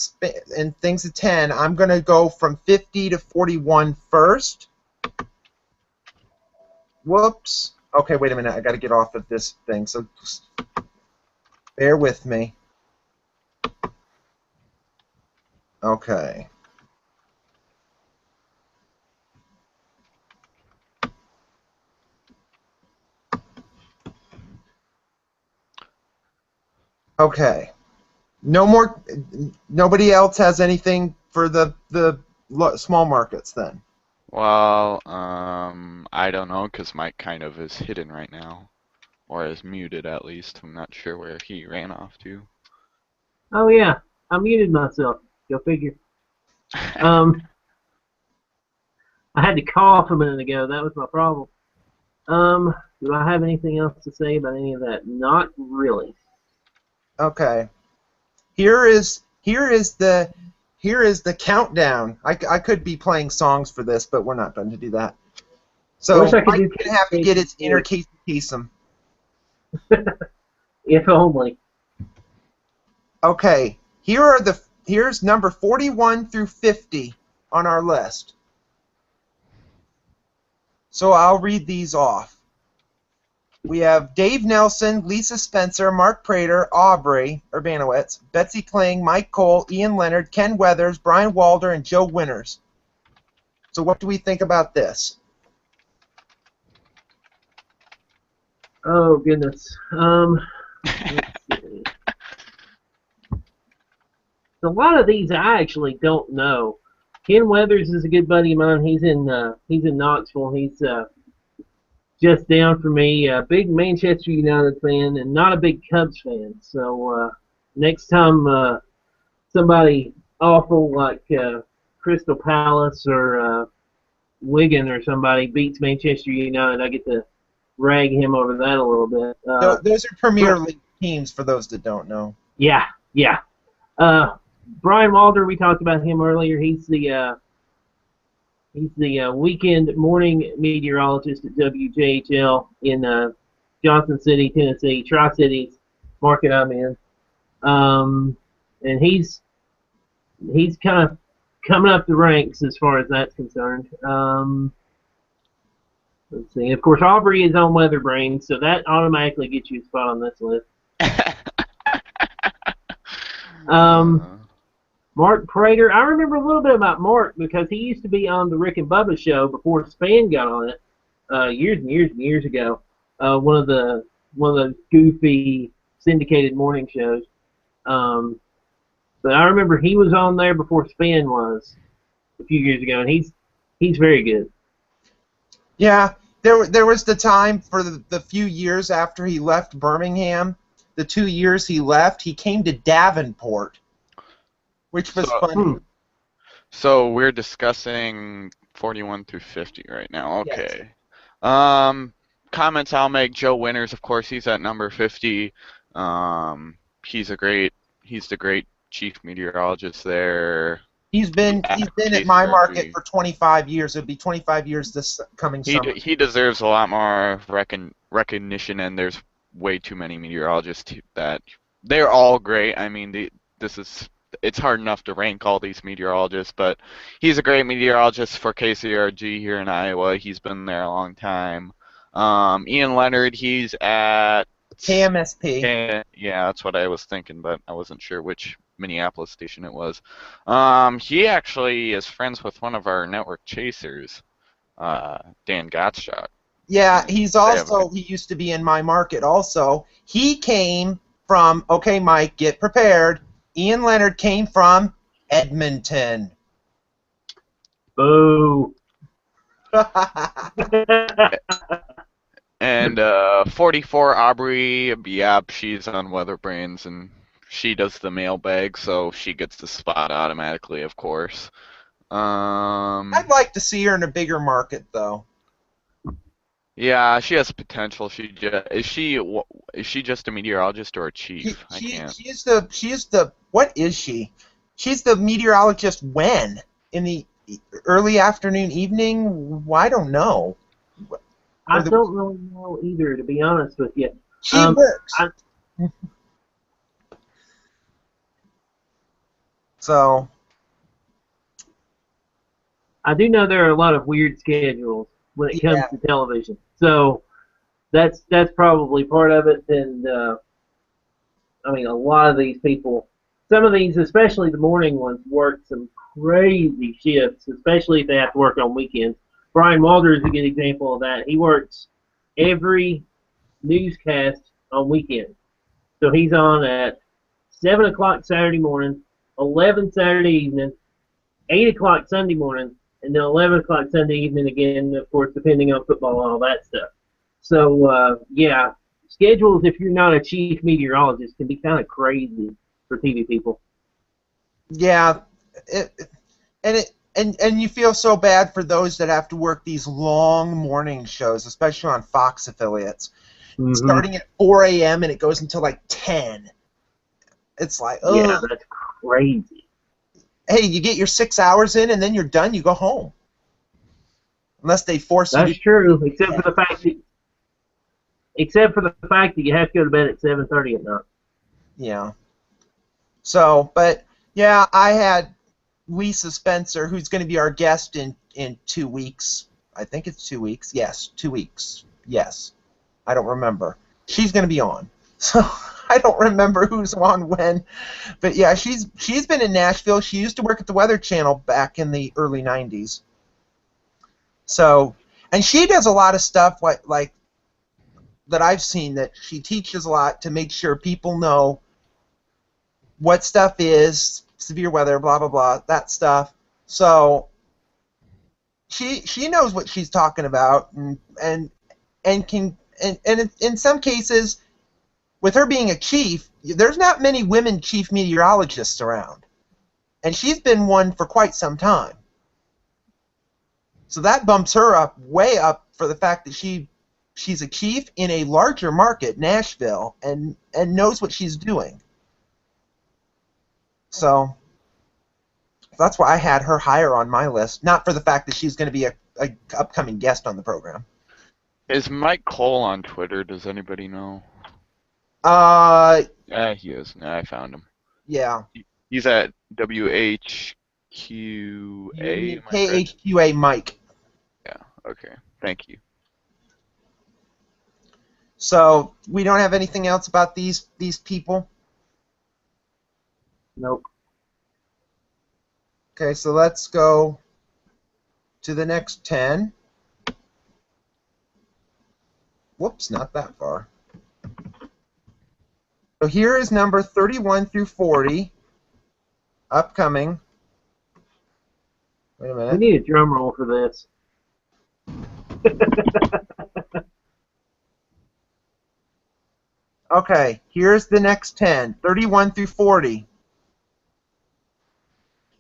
things of 10. I'm gonna go from 50 to 41 first. Whoops. Okay, wait a minute. I gotta get off of this thing. So just bear with me. Okay. Okay. No more. Nobody else has anything for the small markets then. Well, I don't know, because Mike kind of is hidden right now. Or is muted, at least. I'm not sure where he ran off to. Oh yeah, I muted myself. Go figure. I had to cough a minute ago. That was my problem. Do I have anything else to say about any of that? Not really. Okay. Here is the countdown. I could be playing songs for this, but we're not going to do that. So I wish I could Mike's going to have to get his inner Casey Kasem. If only. Okay. Here's number 41 through 50 on our list. So I'll read these off. We have Dave Nelson, Lisa Spencer, Mark Prater, Aubrey Urbanowitz, Betsy Kling, Mike Cole, Ian Leonard, Ken Weathers, Brian Walder, and Joe Winters. So what do we think about this? Oh goodness. Let's see. A lot of these I actually don't know. Ken Weathers is a good buddy of mine. He's in Knoxville. He's just down for me. Big Manchester United fan and not a big Cubs fan. So next time somebody awful like Crystal Palace or Wigan or somebody beats Manchester United, I get to rag him over that a little bit. Those are Premier League teams for those that don't know. Yeah. Brian Walder, we talked about him earlier. He's the weekend morning meteorologist at WJHL in Johnson City, Tennessee, Tri-Cities market I'm in. And he's kind of coming up the ranks as far as that's concerned. Let's see. Of course, Aubrey is on Weather Brain, so that automatically gets you a spot on this list. Mark Prater. I remember a little bit about Mark because he used to be on the Rick and Bubba show before Span got on it years and years and years ago. One of the goofy syndicated morning shows. But I remember he was on there before Span was a few years ago, and he's very good. Yeah, there was the time for the few years after he left Birmingham. The 2 years he left, he came to Davenport, which was So, funny. so we're discussing 41 through 50 right now. Yes. Okay. Comments I'll make. Joe Winters, of course, he's at number 50. Um, he's a great, he's the great chief meteorologist there. He's been Yeah, at my market KCRG. for 25 years. It'll be 25 years this coming summer. He deserves a lot more recognition, and there's way too many meteorologists that they're all great. I mean, this is it's hard enough to rank all these meteorologists, but he's a great meteorologist for KCRG here in Iowa. He's been there a long time. Ian Leonard, he's at KMSP. yeah, that's what I was thinking, but I wasn't sure which Minneapolis station it was. He actually is friends with one of our network chasers, Dan Gottschalk. Yeah, They have a good. he used to be in my market also. He came from, okay, Mike, get prepared. Ian Leonard came from Edmonton. Boo. And 44 Aubrey, yeah, she's on Weather Brains, and she does the mailbag, so she gets the spot automatically, of course. I'd like to see her in a bigger market, though. Yeah, she has potential. Is she just a meteorologist or a chief? I can't. She's the what is she? She's the meteorologist when? In the early afternoon, evening? Well, I don't know. I don't really know either, to be honest with you. She works. So I do know there are a lot of weird schedules when it comes yeah, to television. So that's probably part of it. And I mean, a lot of these people, some of these, especially the morning ones, work some crazy shifts, especially if they have to work on weekends. Brian Walder is a good example of that. He works every newscast on weekends. So he's on at 7 o'clock Saturday morning, 11 Saturday evening, 8 o'clock Sunday morning, and then 11 o'clock Sunday evening again, of course, depending on football and all that stuff. So, yeah, schedules, if you're not a chief meteorologist, can be kind of crazy for TV people. yeah, and you feel so bad for those that have to work these long morning shows, especially on Fox affiliates, starting at 4 a.m. and it goes until like 10. It's like, oh, yeah, that's crazy. Hey, you get your 6 hours in and then you're done. You go home, unless they force you to. That's true, except for the fact that you have to go to bed at 7:30 at night. Yeah. So, but yeah, I had Lisa Spencer, who's going to be our guest in 2 weeks. I think it's 2 weeks. Yes, 2 weeks. Yes. I don't remember. She's going to be on. So I don't remember who's on when. But yeah, she's been in Nashville. She used to work at the Weather Channel back in the early 90s. So, and she does a lot of stuff like that I've seen, that she teaches a lot to make sure people know what stuff is severe weather, blah blah blah, that stuff. So she knows what she's talking about, and can and in some cases, with her being a chief, there's not many women chief meteorologists around, and she's been one for quite some time. So that bumps her up way up for the fact that she's a chief in a larger market, Nashville, and knows what she's doing. So that's why I had her higher on my list, not for the fact that she's going to be a upcoming guest on the program. Is Mike Cole on Twitter? Does anybody know? He is. I found him. Yeah. He's at WHQA. KHQA Mike. Yeah. Okay. Thank you. So we don't have anything else about these people? Nope. Okay, so let's go to the next 10. Whoops, not that far. So here is number 31 through 40, upcoming. Wait a minute. We need a drum roll for this. Okay, here's the next 10, 31 through 40.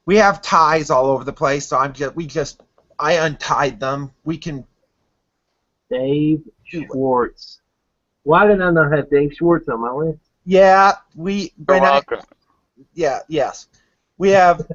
We have ties all over the place, so I untied them. We can Dave do it. Schwartz. Why did I not have Dave Schwartz on my list? Yeah, You're welcome. yes. We have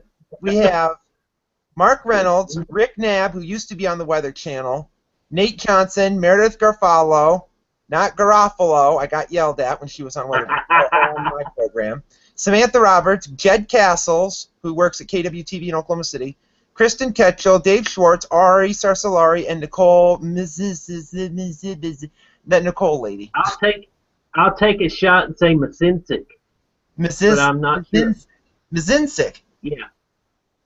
Mark Reynolds, Rick Knabb, who used to be on the Weather Channel, Nate Johnson, Meredith Garofalo, not Garofalo, I got yelled at when she was on on my program, Samantha Roberts, Jed Castles, who works at KWTV in Oklahoma City, Kristen Ketchell, Dave Schwartz, Ari Sarsalari, and Nicole, that Nicole lady. I'll take a shot and say Masinsic, but I'm not sure. Mazinsic. Yeah,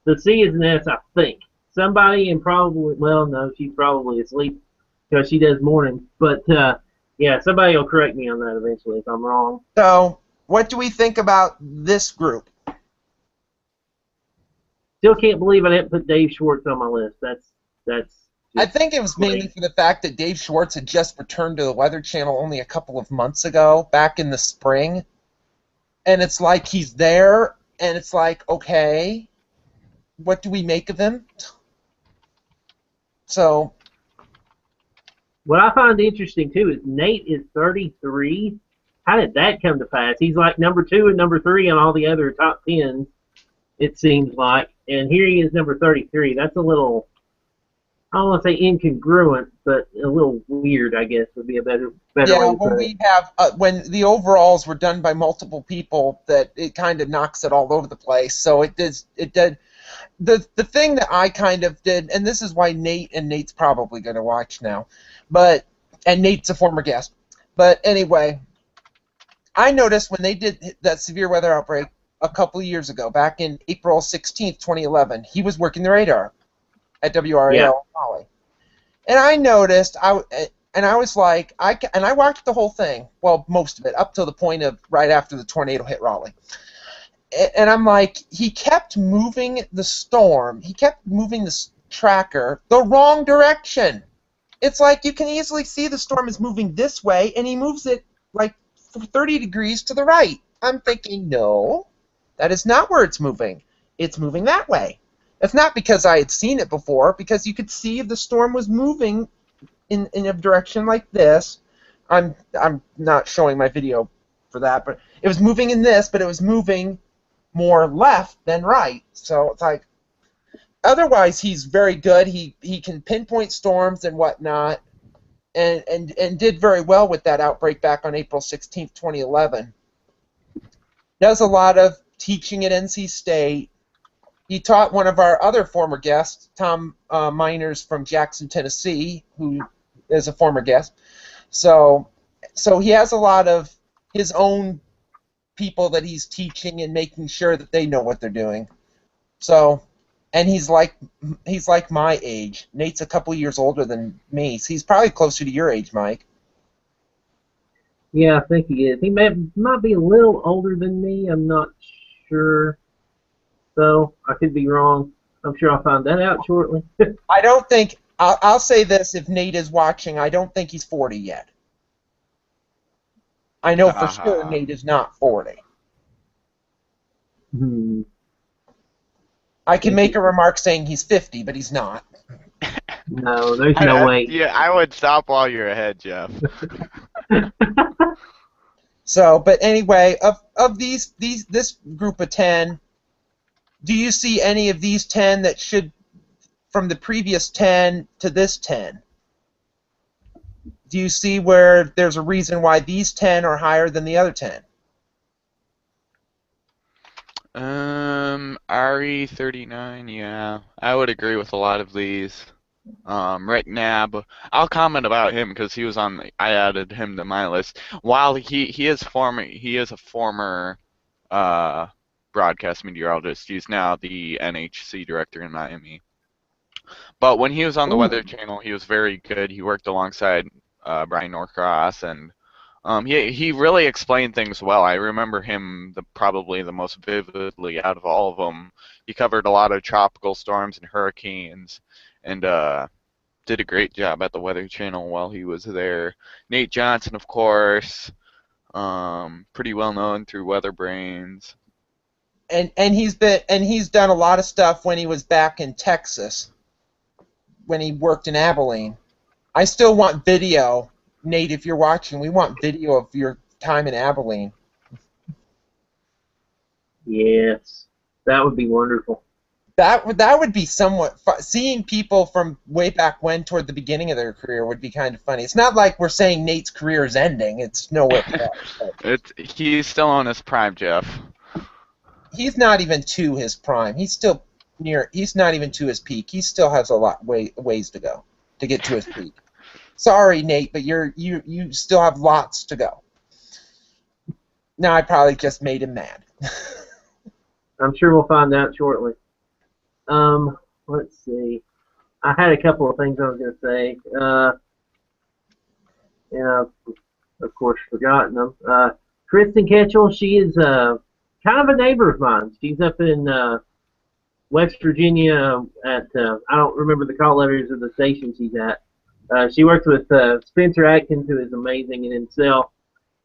the C is an S, I think. Somebody and probably, well, no, she's probably asleep because she does mornings. But yeah, somebody will correct me on that eventually if I'm wrong. So, what do we think about this group? Still can't believe I didn't put Dave Schwartz on my list. That's. I think it was mainly for the fact that Dave Schwartz had just returned to the Weather Channel only a couple of months ago, back in the spring. And it's like he's there, and it's like, okay, what do we make of him? So. What I find interesting, too, is Nate is 33. How did that come to pass? He's like number 2 and number 3 on all the other top 10s, it seems like. And here he is, number 33. That's a little, I don't want to say incongruent, but a little weird, I guess, would be a better way to put it. When the overalls were done by multiple people, that it kind of knocks it all over the place. So it did. The thing that I kind of did, and this is why Nate's probably going to watch now, and Nate's a former guest. But anyway, I noticed when they did that severe weather outbreak a couple of years ago, back in April 16th, 2011, he was working the radar at WRAL Raleigh. And I noticed, I was like, I watched the whole thing, well, most of it, up to the point of right after the tornado hit Raleigh. And I'm like, he kept moving the storm, he kept moving the tracker the wrong direction. It's like you can easily see the storm is moving this way, and he moves it like 30 degrees to the right. I'm thinking, no, that is not where it's moving. It's moving that way. It's not because I had seen it before, because you could see the storm was moving in a direction like this. I'm not showing my video for that, but it was moving in this, but it was moving more left than right. So it's like, otherwise he's very good. He can pinpoint storms and whatnot, and did very well with that outbreak back on April 16th, 2011. Does a lot of teaching at NC State. He taught one of our other former guests, Tom Miners from Jackson, Tennessee, who is a former guest. So he has a lot of his own people that he's teaching and making sure that they know what they're doing. So, and he's like my age. Nate's a couple years older than me. So he's probably closer to your age, Mike. Yeah, I think he is. He might be a little older than me. I'm not sure. So I could be wrong. I'm sure I'll find that out shortly. I don't think. I'll say this: if Nate is watching, I don't think he's 40 yet. I know for sure Nate is not 40. I can make a remark saying he's 50, but he's not. No, there's no way. Yeah, I would stop while you're ahead, Jeff. So, but anyway, of this group of 10, do you see any of these 10 that should, from the previous 10 to this 10? Do you see where there's a reason why these 10 are higher than the other 10? RE39, yeah. I would agree with a lot of these. Rick Knabb, I'll comment about him because he was on. I added him to my list. While he is a former broadcast meteorologist. He's now the NHC director in Miami. But when he was on the Weather Channel, he was very good. He worked alongside Brian Norcross, and he really explained things well. I remember him probably the most vividly out of all of them. He covered a lot of tropical storms and hurricanes, and did a great job at the Weather Channel while he was there. Nate Johnson, of course, pretty well known through Weather Brains. and he's done a lot of stuff when he was back in Texas, when he worked in Abilene. I still want video, Nate. If you're watching, we want video of your time in Abilene. Yes, that would be wonderful. That would be somewhat seeing people from way back when toward the beginning of their career would be kind of funny. It's not like we're saying Nate's career is ending. It's nowhere close. He's still on his prime, Jeff. He's not even to his prime. He's still near. He's not even to his peak. He still has a lot ways to go to get to his peak. Sorry, Nate, but you still have lots to go. Now I probably just made him mad. I'm sure we'll find out shortly. Let's see. I had a couple of things I was going to say, and I've, of course, forgotten them. Kristen Ketchell, she is kind of a neighbor of mine. She's up in West Virginia at, I don't remember the call letters of the station she's at. She works with Spencer Atkins, who is amazing in himself.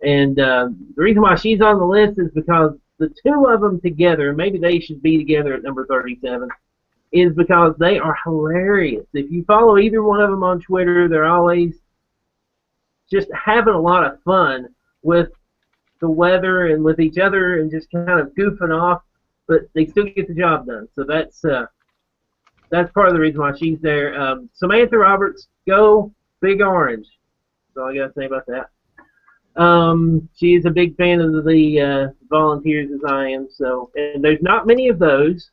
And the reason why she's on the list is because the two of them together, maybe they should be together at number 37, is because they are hilarious. If you follow either one of them on Twitter, they're always just having a lot of fun with the weather and with each other and just kind of goofing off, but they still get the job done. So that's part of the reason why she's there. Samantha Roberts, go Big Orange. That's all I got to say about that. She is a big fan of the volunteers as I am. So, and there's not many of those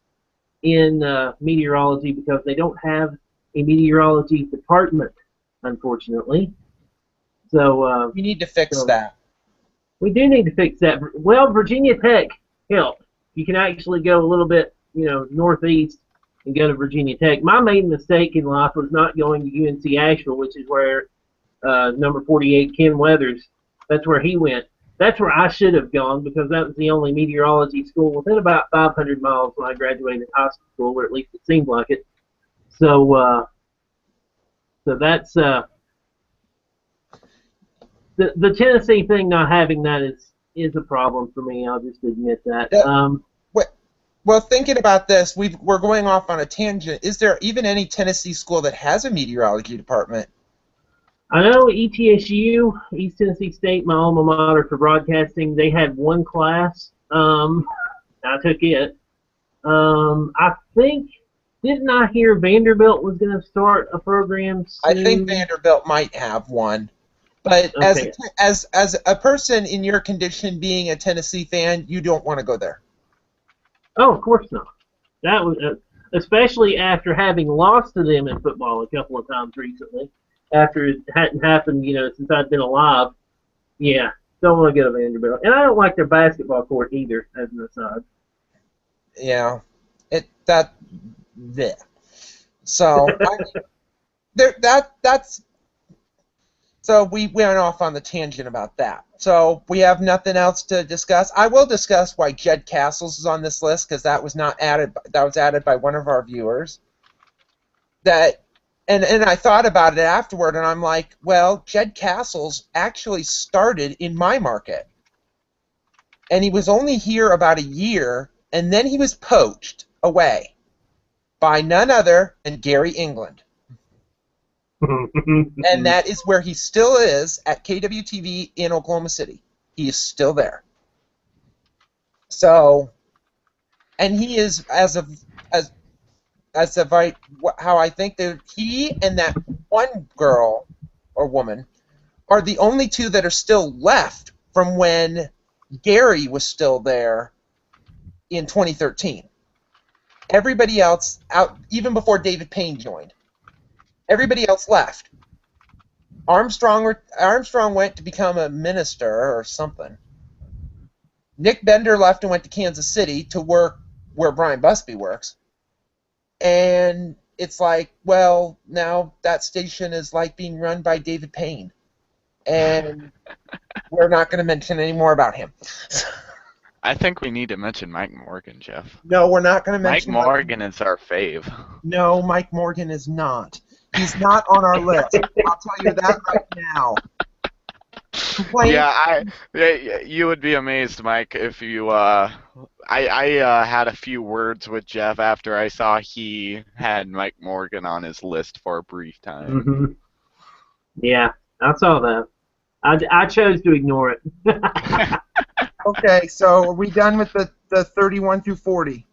in meteorology because they don't have a meteorology department, unfortunately. So we need to fix that. We do need to fix that. Well, Virginia Tech helped. You can actually go a little bit, northeast and go to Virginia Tech. My main mistake in life was not going to UNC Asheville, which is where number 48 Ken Weathers. That's where he went. That's where I should have gone because that was the only meteorology school within about 500 miles when I graduated high school, or at least it seemed like it. So, that's the Tennessee thing. Not having that is a problem for me. I'll just admit that. Well, thinking about this, we're going off on a tangent. Is there even any Tennessee school that has a meteorology department? I know ETSU, East Tennessee State, my alma mater for broadcasting, they had one class. I took it. I think, didn't I hear Vanderbilt was going to start a program soon? I think Vanderbilt might have one. But okay. as a person in your condition being a Tennessee fan, you don't want to go there. Oh, of course not. That was especially after having lost to them in football a couple of times recently. After it hadn't happened, since I'd been alive. Yeah, don't want to go to Vanderbilt. And I don't like their basketball court either, as an aside. Yeah. So, that's... So we went off on the tangent about that. So we have nothing else to discuss. I will discuss why Jed Castles is on this list, because that was not added. That was added by one of our viewers. And I thought about it afterward, and I'm like, well, Jed Castles actually started in my market. And he was only here about a year, and then he was poached away by none other than Gary England. And that is where he still is at KWTV in Oklahoma City. He is still there. So, and he is, how I think that he and that one girl or woman are the only two that are still left from when Gary was still there in 2013. Everybody else out, even before David Payne joined. Everybody else left. Armstrong went to become a minister or something. Nick Bender left and went to Kansas City to work where Brian Busby works. And it's like, well, now that station is like being run by David Payne. And we're not going to mention any more about him. I think we need to mention Mike Morgan, Jeff. No, we're not going to mention Mike Morgan is our fave. No, Mike Morgan is not. He's not on our list. I'll tell you that right now. complaints. Yeah, you would be amazed, Mike, if you. I had a few words with Jeff after I saw he had Mike Morgan on his list for a brief time. Hmm. Yeah, I saw that. I chose to ignore it. Okay, so are we done with the 31 through 40?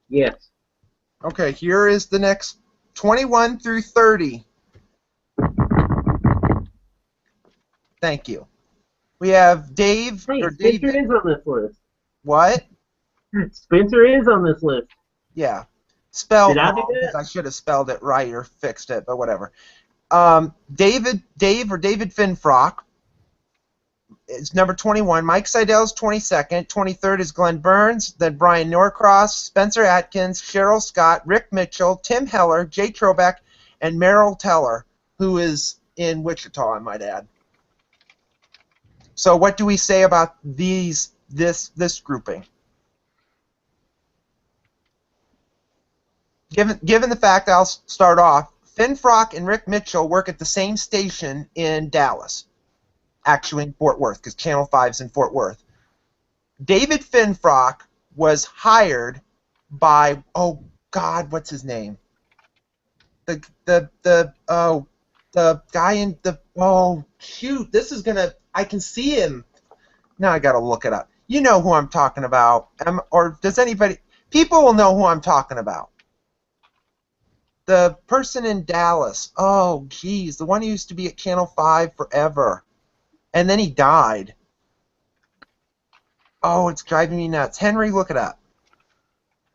Yes. Okay, here is the next 21 through 30. Thank you. We have Dave Hey, or Spencer David. is on this list. What? Spencer is on this list. Yeah. Spelled Did I do wrong because that? I should have spelled it right or fixed it, but whatever. Dave or David Finfrock is number 21. Mike Seidel's 22nd. 23rd is Glenn Burns. Then Brian Norcross, Spencer Atkins, Cheryl Scott, Rick Mitchell, Tim Heller, Jay Trobeck, and Merrill Teller, who is in Wichita, I might add. So what do we say about this grouping? Given the fact, I'll start off, Finfrock and Rick Mitchell work at the same station in Dallas, actually in Fort Worth, because Channel 5's in Fort Worth. David Finfrock was hired by, oh God, what's his name? The guy in the, oh shoot, this is gonna, I can see him. Now I gotta look it up. You know who I'm talking about, or does anybody? People will know who I'm talking about. The person in Dallas. Oh, geez, the one who used to be at Channel 5 forever, and then he died. Oh, it's driving me nuts. Henry, look it up.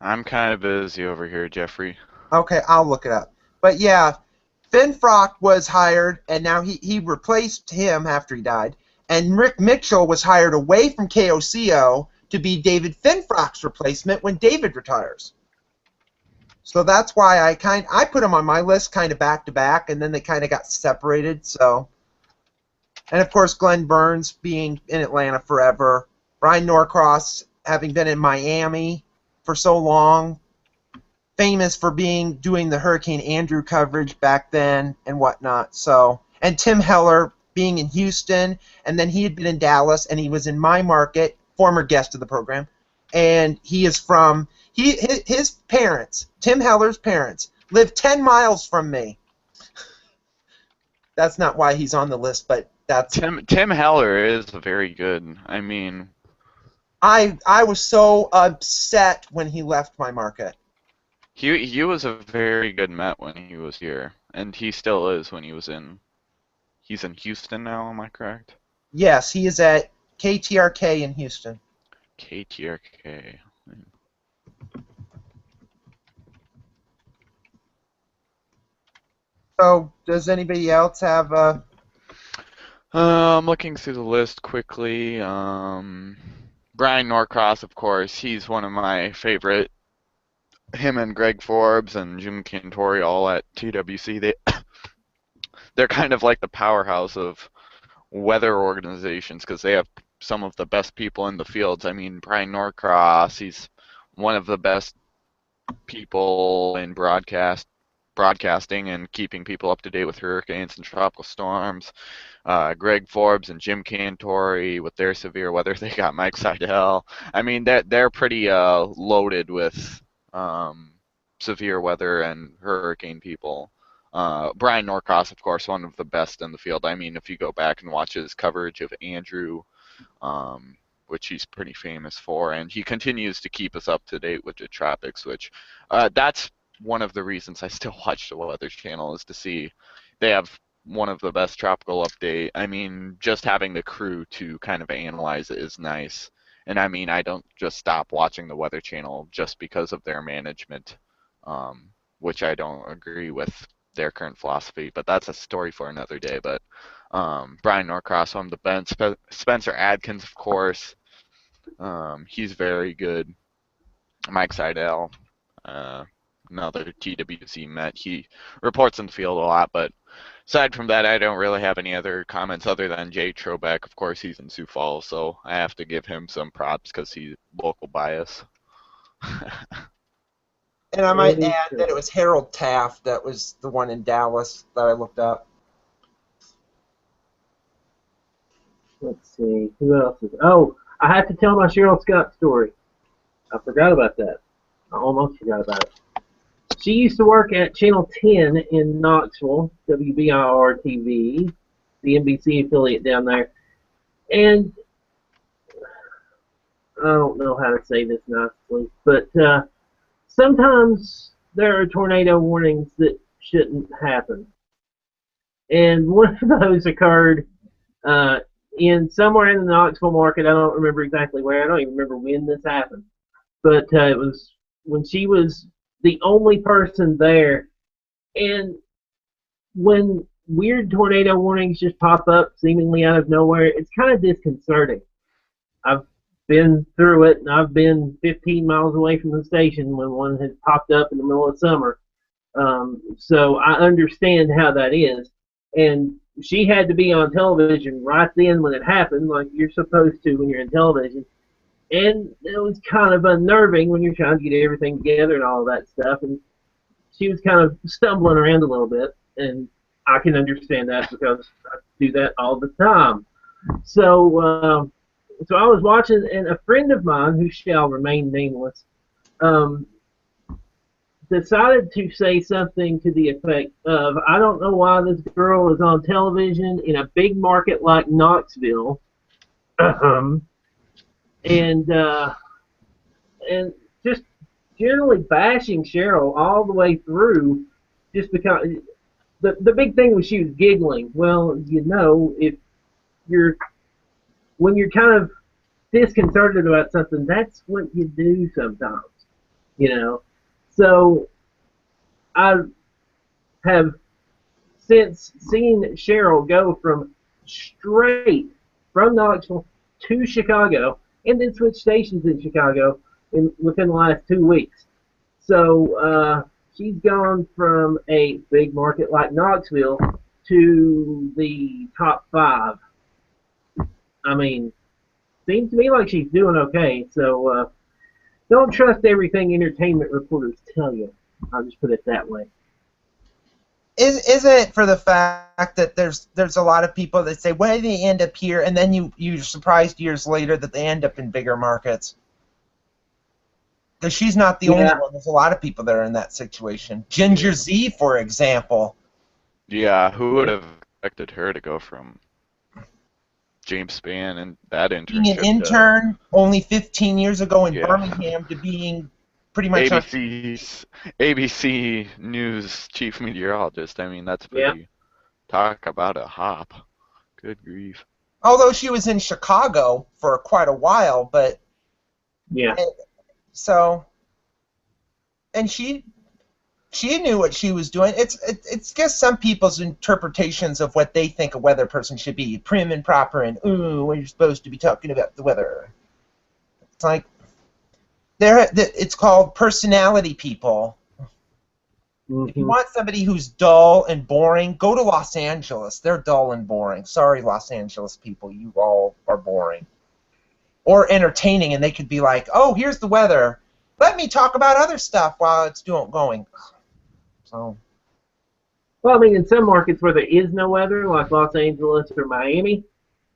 I'm kind of busy over here, Jeffrey. Okay, I'll look it up. But yeah, Finfrock was hired, and now he replaced him after he died. And Rick Mitchell was hired away from KOCO to be David Finfrock's replacement when David retires. So that's why I put them on my list kind of back to back, and then they kind of got separated. So, and of course Glenn Burns being in Atlanta forever, Brian Norcross having been in Miami for so long, famous for doing the Hurricane Andrew coverage back then and whatnot. So, and Tim Heller being in Houston, and then he had been in Dallas, and he was in my market, former guest of the program, and he is from his parents, Tim Heller's parents, live 10 miles from me. That's not why he's on the list, but that's Tim Heller is very good. I mean, I was so upset when he left my market. he was a very good Met when he was here, and he still is when he's in Houston now, am I correct? Yes, he is at KTRK in Houston. KTRK. So, does anybody else have I'm looking through the list quickly. Brian Norcross, of course, he's one of my favorite. Him and Greg Forbes and Jim Cantori all at TWC. They're kind of like the powerhouse of weather organizations because they have some of the best people in the fields. I mean, Brian Norcross, he's one of the best people in broadcasting and keeping people up to date with hurricanes and tropical storms. Greg Forbes and Jim Cantori with their severe weather. They got Mike Seidel. I mean, they're pretty loaded with severe weather and hurricane people. Brian Norcross, of course, one of the best in the field. I mean, if you go back and watch his coverage of Andrew, which he's pretty famous for, and he continues to keep us up to date with the tropics, which that's one of the reasons I still watch the Weather Channel is to see they have one of the best tropical update. I mean, just having the crew to kind of analyze it is nice. And I mean, I don't just stop watching the Weather Channel just because of their management, which I don't agree with their current philosophy, but that's a story for another day. But Brian Norcross on the bench, Spencer Adkins, of course, he's very good. Mike Seidel, another TWC Met. He reports in the field a lot, but aside from that, I don't really have any other comments other than Jay Trobeck. Of course, he's in Sioux Falls, so I have to give him some props because he's local bias. and I might add that it was Harold Taft that was the one in Dallas that I looked up. Let's see, who else is? Oh, I have to tell my Cheryl Scott story. I forgot about that. I almost forgot about it. She used to work at Channel 10 in Knoxville, WBIR-TV, the NBC affiliate down there. And I don't know how to say this nicely, but sometimes there are tornado warnings that shouldn't happen. And one of those occurred in somewhere in the Knoxville market. I don't remember exactly where. I don't even remember when this happened. But it was when she was the only person there. And when weird tornado warnings just pop up seemingly out of nowhere, it's kind of disconcerting. I've been through it, and I've been 15 miles away from the station when one has popped up in the middle of summer. So I understand how that is. And she had to be on television right then when it happened, like you're supposed to when you're in television. And it was kind of unnerving when you're trying to get everything together and all of that stuff. And she was kind of stumbling around a little bit, and I can understand that because I do that all the time. So, so I was watching, and a friend of mine, who shall remain nameless, decided to say something to the effect of, I don't know why this girl is on television in a big market like Knoxville, and just generally bashing Cheryl all the way through, just because the big thing was she was giggling. Well, you know, when you're kind of disconcerted about something, that's what you do sometimes, you know. So I have since seen Cheryl go straight from Knoxville to Chicago, and then switch stations in Chicago within the last 2 weeks. So she's gone from a big market like Knoxville to the top 5. I mean, seems to me like she's doing okay. So don't trust everything entertainment reporters tell you. I'll just put it that way. Is it for the fact that there's a lot of people that say, why do they end up here, and then you're surprised years later that they end up in bigger markets? Because she's not the only one. There's a lot of people that are in that situation. Ginger Z, for example. Yeah, who would have expected her to go from James Spann and that internship? Being an intern only 15 years ago in Birmingham to being pretty much ABC News chief meteorologist. I mean, that's pretty. Talk about a hop. Good grief. Although she was in Chicago for quite a while, but so, and she knew what she was doing. It's just some people's interpretations of what they think a weather person should be, prim and proper, and when you're supposed to be talking about the weather. It's like it's called personality people. If you want somebody who's dull and boring, go to Los Angeles. They're dull and boring. Sorry, Los Angeles people, you all are boring. Or entertaining, and they could be like, oh, here's the weather. Let me talk about other stuff while it's going. So. Well, I mean, in some markets where there is no weather, like Los Angeles or Miami,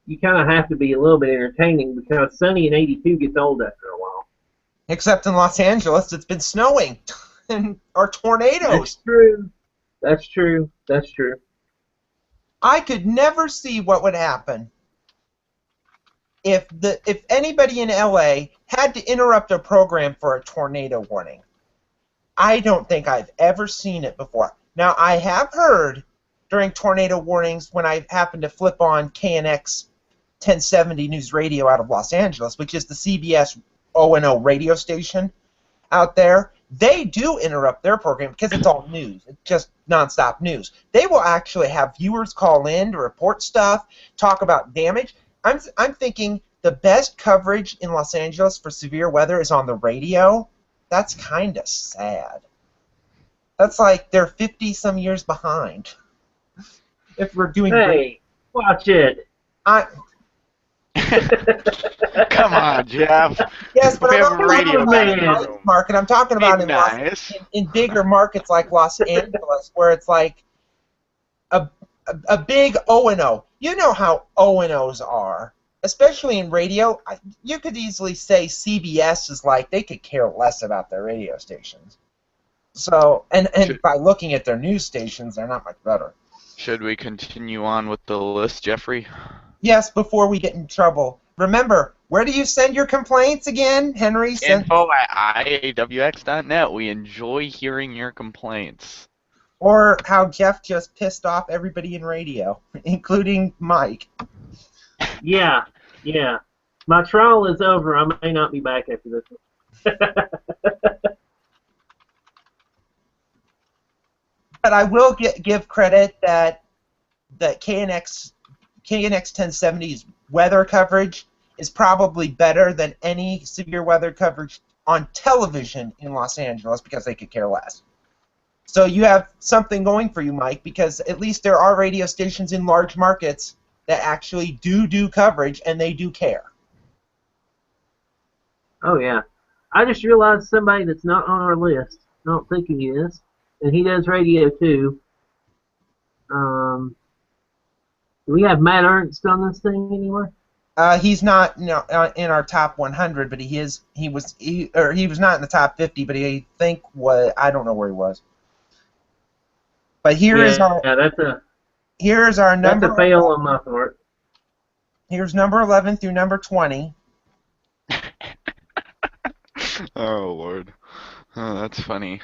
you kind of have to be a little bit entertaining because sunny and 82 gets old after a while. Except in Los Angeles, it's been snowing and or tornadoes. That's true. That's true. That's true. I could never see what would happen if anybody in LA had to interrupt a program for a tornado warning. I don't think I've ever seen it before. Now, I have heard during tornado warnings when I happened to flip on KNX 1070 News Radio out of Los Angeles, which is the CBS O&O radio station out there, they do interrupt their program because it's all news. It's just nonstop news. They will actually have viewers call in to report stuff, talk about damage. I'm thinking the best coverage in Los Angeles for severe weather is on the radio. That's kind of sad. That's like they're 50-some years behind. If we're doing watch it. Come on, Jeff. Yes, but we I'm have a radio market. I'm talking about in bigger markets like Los Angeles, where it's like a big O&O. You know how O&Os are, especially in radio. You could easily say CBS is like they could care less about their radio stations. So, and by looking at their news stations, they're not much better. Should we continue on with the list, Jeffrey? Yes, before we get in trouble. Remember, where do you send your complaints again, Henry? info@iawx.net. We enjoy hearing your complaints. Or how Jeff just pissed off everybody in radio, including Mike. Yeah. My trial is over. I may not be back after this one. But I will give credit that KNX 1070's weather coverage is probably better than any severe weather coverage on television in Los Angeles because they could care less. So you have something going for you, Mike, because at least there are radio stations in large markets that actually do coverage and they do care. Oh, yeah. I just realized somebody that's not on our list. I don't think he is. And he does radio, too. Do we have Matt Ernst on this thing anywhere? He's not in our top 100, but he was not in the top 50, but I don't know where he was. But here's our number. That's a fail on my part. Here's number 11 through number 20. Oh Lord, oh, that's funny.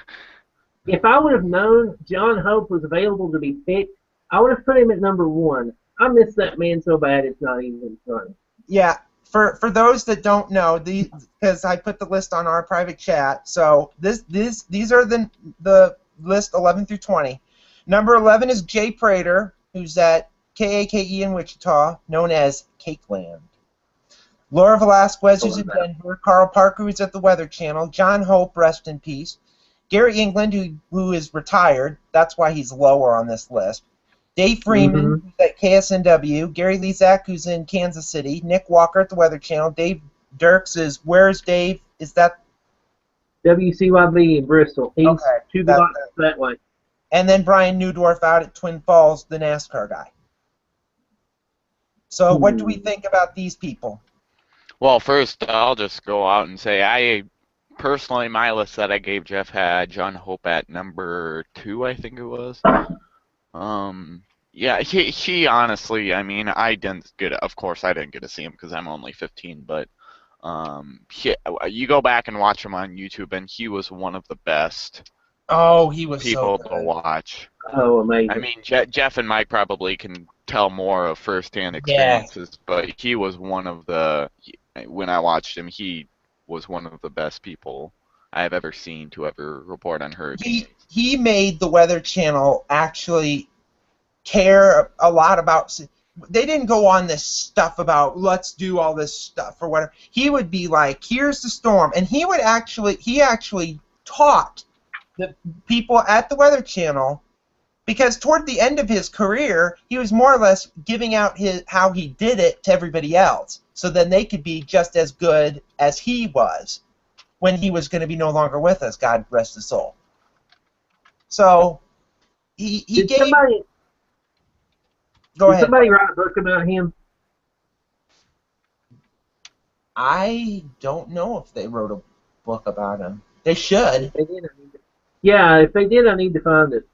If I would have known John Hope was available to be picked, I would have put him at number 1. I miss that man so bad it's not even funny. Yeah, for those that don't know, because I put the list on our private chat, so these are the list 11 through 20. Number 11 is Jay Prater, who's at KAKE in Wichita, known as Cakeland. Laura Velasquez, who's in Denver. Carl Parker, who's at the Weather Channel. John Hope, rest in peace. Gary England, who is retired. That's why he's lower on this list. Dave Freeman, who's at KSNW. Gary Lezak, who's in Kansas City. Nick Walker at the Weather Channel. Dave Dirks is, where's Dave? Is that? WCYB in Bristol. He's okay, 2 blocks that way. And then Brian Newdorf out at Twin Falls, the NASCAR guy. So what do we think about these people? Well, first, I'll just go out and say personally, my list that I gave Jeff had John Hope at number 2, I think it was. Yeah, he honestly, I mean, of course I didn't get to see him because I'm only 15, but you go back and watch him on YouTube, and he was one of the best He was people so to watch. Oh, amazing. I mean, Jeff and Mike probably can tell more of first-hand experiences, but he was one of the, when I watched him, he was one of the best people I have ever seen to ever report on hurricanes. He made the Weather Channel actually care a lot about. They didn't go on this stuff about let's do all this stuff or whatever. He would be like, "Here's the storm," and he actually taught the people at the Weather Channel, because toward the end of his career, he was more or less giving out how he did it to everybody else, so then they could be just as good as he was when he was going to be no longer with us. God rest his soul. So he Did gave. Did somebody write a book about him? I don't know if they wrote a book about him. They should. If they did, if they did, I need to find it.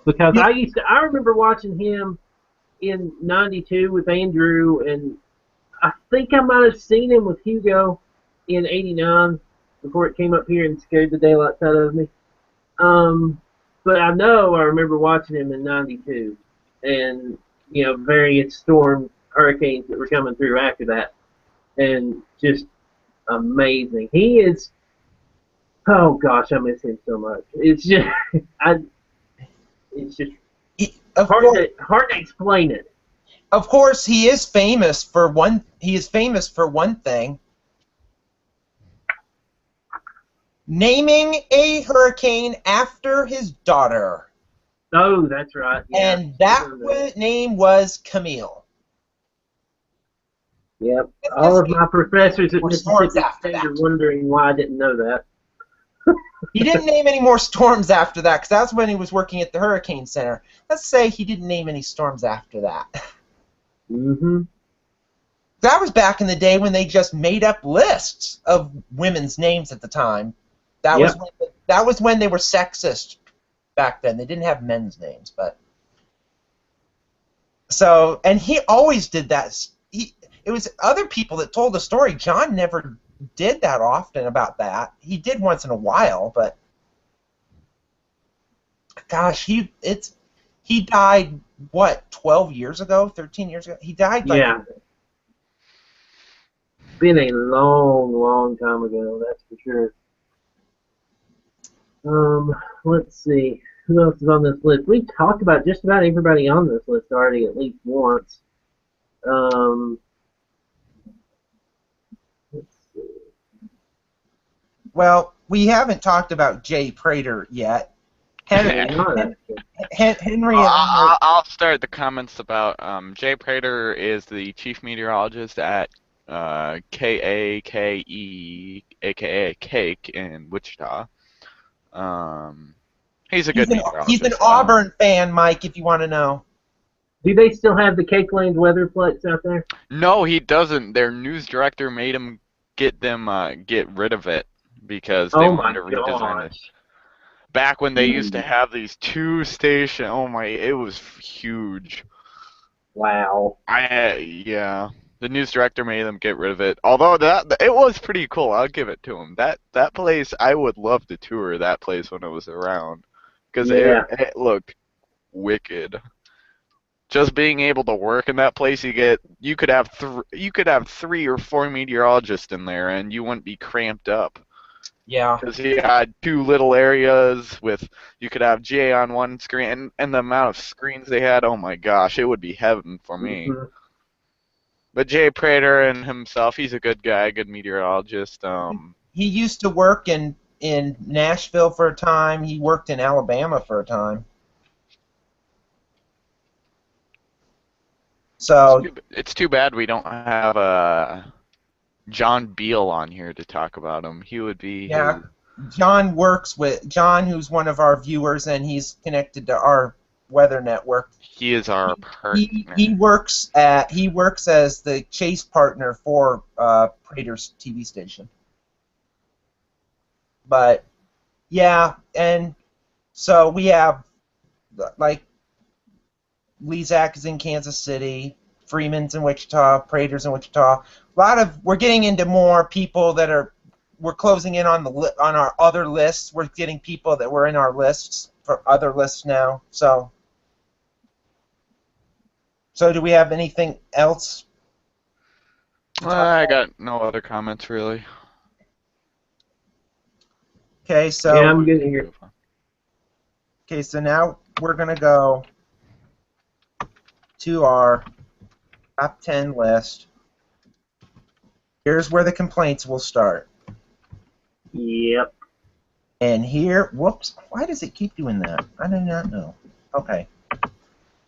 Because I remember watching him in '92 with Andrew, and I think I might have seen him with Hugo in '89 before it came up here and scared the daylights out of me. But I remember watching him in '92, and various hurricanes that were coming through after that, and just amazing. He is. Oh gosh, I miss him so much. It's just, hard to explain it. Of course, he is famous for one. He is famous for one thing: naming a hurricane after his daughter. Oh, that's right. Yeah. And that name was Camille. Yep. All of my professors at Mississippi State are wondering why I didn't know that. He didn't name any more storms after that, because that's when he was working at the Hurricane Center. Let's say he didn't name any storms after that. Mm-hmm. That was back in the day when they just made up lists of women's names at the time. That Yep. was when they were sexist back then. They didn't have men's names, but so, and he always did that. It was other people that told the story. John never did that often about that. He did once in a while, but gosh, he died what, 12 years ago, 13 years ago. He died like Yeah. Been a long, long time ago, that's for sure. Let's see. Who else is on this list? We've talked about just about everybody on this list already at least once. Let's see. Well, we haven't talked about Jay Prater yet. Henry I'll start the comments about Jay Prater is the chief meteorologist at KAKE, aka Cake in Wichita. He's a good meteorologist. He's an Auburn fan, Mike, if you want to know. Do they still have the Cakeland weatherplex out there? No, he doesn't. Their news director made him get rid of it because they wanted to redesign it. Back when they used to have these two stations, it was huge. Wow. Yeah. The news director made them get rid of it. Although it was pretty cool, I'll give it to him. That place, I would love to tour that place when it was around, because it looked wicked. Just being able to work in that place, you could have 3 or 4 meteorologists in there, and you wouldn't be cramped up. Yeah. Because he had 2 little areas you could have Jay on one screen, and the amount of screens they had, oh my gosh, it would be heaven for me. Mm-hmm. But Jay Prater and himself, he's a good guy, good meteorologist. He used to work in Nashville for a time. He worked in Alabama for a time. So it's too bad we don't have John Beal on here to talk about him. He would be. Yeah, John works with John, who's one of our viewers, and he's connected to our weather network. He is our partner. He works as the chase partner for Prater's TV station. But yeah, and so we have like Lezak is in Kansas City, Freeman's in Wichita, Prater's in Wichita. We're getting into more people that we're closing in on on our other lists. We're getting people that were in our lists for other lists now. So do we have anything else? I got no other comments really. Okay, so yeah, I'm good here. Okay, so now we're gonna go to our top 10 list. Here's where the complaints will start. Yep. And here, whoops, why does it keep doing that? I do not know. Okay.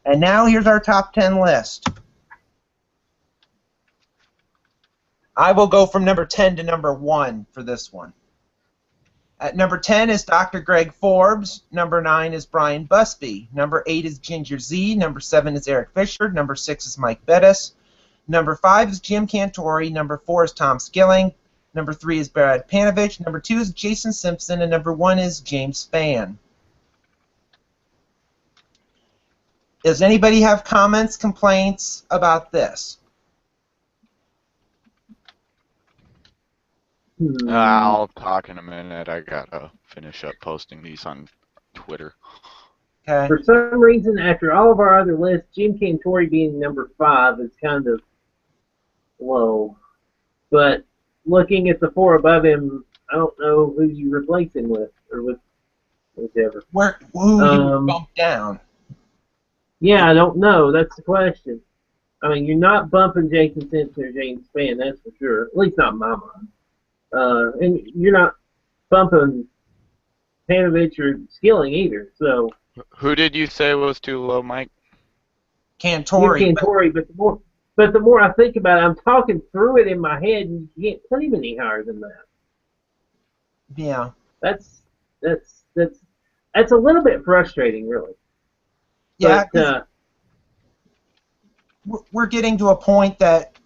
And now here's our top 10 list. I will go from number 10 to number 1 for this one. At number 10 is Dr. Greg Forbes. Number 9 is Brian Busby. Number 8 is Ginger Z. Number 7 is Eric Fisher. Number 6 is Mike Bettis. Number 5 is Jim Cantori. Number 4 is Tom Skilling. Number 3 is Brad Panovich. Number 2 is Jason Simpson. And number 1 is James Spann. Does anybody have comments, complaints about this? I'll talk in a minute. I gotta finish up posting these on Twitter. Okay. For some reason, after all of our other lists, Jim Cantori being number 5 is kind of low. But looking at the 4 above him, I don't know who you replace him with, or with whichever. Who you bumped down? Yeah, I don't know. That's the question. I mean, you're not bumping Jason Simpson or James Spann, that's for sure. At least not in my mind. And you're not bumping Panovich or Skilling either. So Who did you say was too low, Mike? Cantori. Cantori, but the more I think about it, I'm talking through it in my head, and you can't put him any higher than that. Yeah. That's that's that's that's a little bit frustrating, really. Yeah, But 'cause we're getting to a point that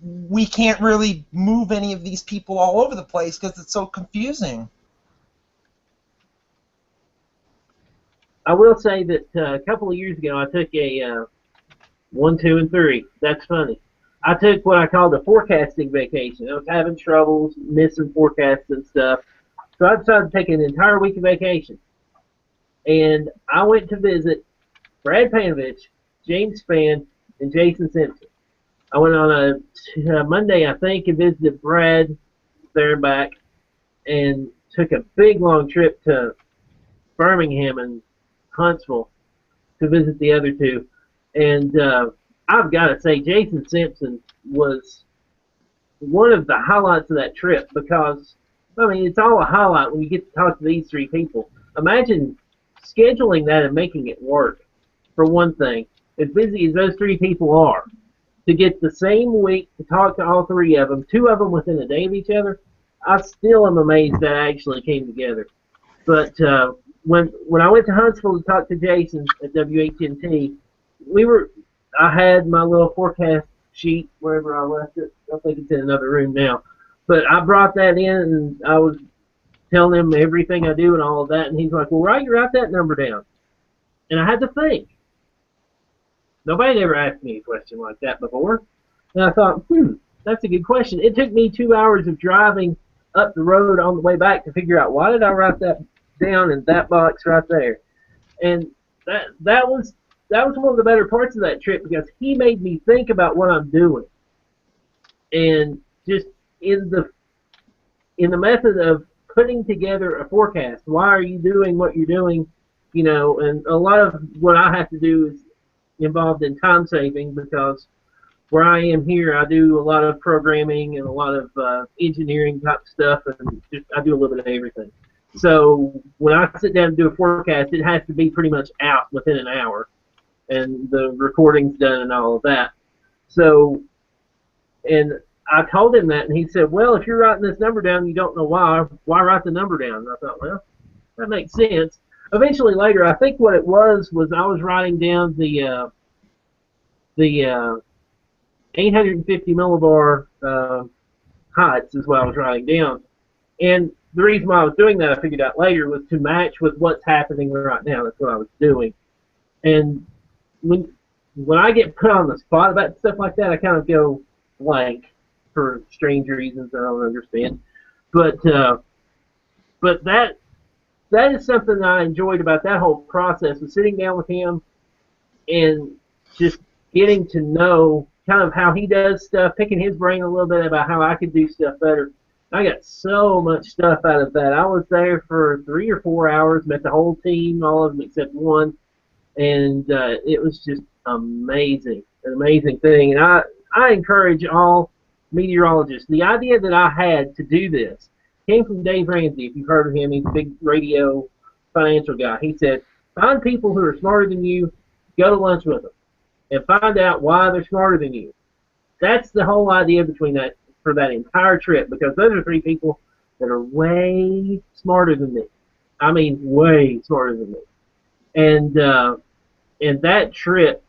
we can't really move any of these people all over the place because it's so confusing. I will say that a couple of years ago, I took a 1, 2, and 3. That's funny. I took what I called a forecasting vacation. I was having troubles, missing forecasts and stuff. So I decided to take an entire week of vacation. And I went to visit Brad Panovich, James Spann, and Jason Simpson. I went on a Monday, I think, and visited Brad there and back, and took a big long trip to Birmingham and Huntsville to visit the other two. And I've got to say, Jason Simpson was one of the highlights of that trip because, I mean, it's all a highlight when you get to talk to these three people. Imagine scheduling that and making it work, for one thing. As busy as those three people are, to get the same week to talk to all three of them, two of them within a day of each other, I still am amazed that actually came together. But when I went to Huntsville to talk to Jason at WHNT, I had my little forecast sheet wherever I left it. I think it's in another room now. But I brought that in and I was telling him everything I do and all of that, and he's like, "Well, write that number down." And I had to think. Nobody had ever asked me a question like that before. And I thought, that's a good question. It took me 2 hours of driving up the road on the way back to figure out why did I write that down in that box right there. And that was one of the better parts of that trip because he made me think about what I'm doing. And just in the method of putting together a forecast, why are you doing what you're doing? You know, and a lot of what I have to do is involved in time saving because where I am here, I do a lot of programming and a lot of engineering type stuff, and I do a little bit of everything. So when I sit down and do a forecast, it has to be pretty much out within an hour, and the recording's done and all of that. So, and I told him that, and he said, "Well, if you're writing this number down, you don't know why write the number down?" And I thought, well, that makes sense. Eventually, later, I think what it was I was writing down the 850 millibar heights is what I was writing down. And the reason why I was doing that, I figured out later, was to match with what's happening right now. That's what I was doing. And when I get put on the spot about stuff like that, I kind of go blank for strange reasons I don't understand. But that is something that I enjoyed about that whole process, was sitting down with him and just getting to know kind of how he does stuff, picking his brain a little bit about how I could do stuff better. I got so much stuff out of that. I was there for 3 or 4 hours, met the whole team, all of them except one, and it was just amazing, an amazing thing. And I encourage all meteorologists. The idea that I had to do this came from Dave Ramsey, if you've heard of him. He's a big radio financial guy. He said, find people who are smarter than you, go to lunch with them, and find out why they're smarter than you. That's the whole idea for that entire trip, because those are three people that are way smarter than me. I mean, way smarter than me. And that trip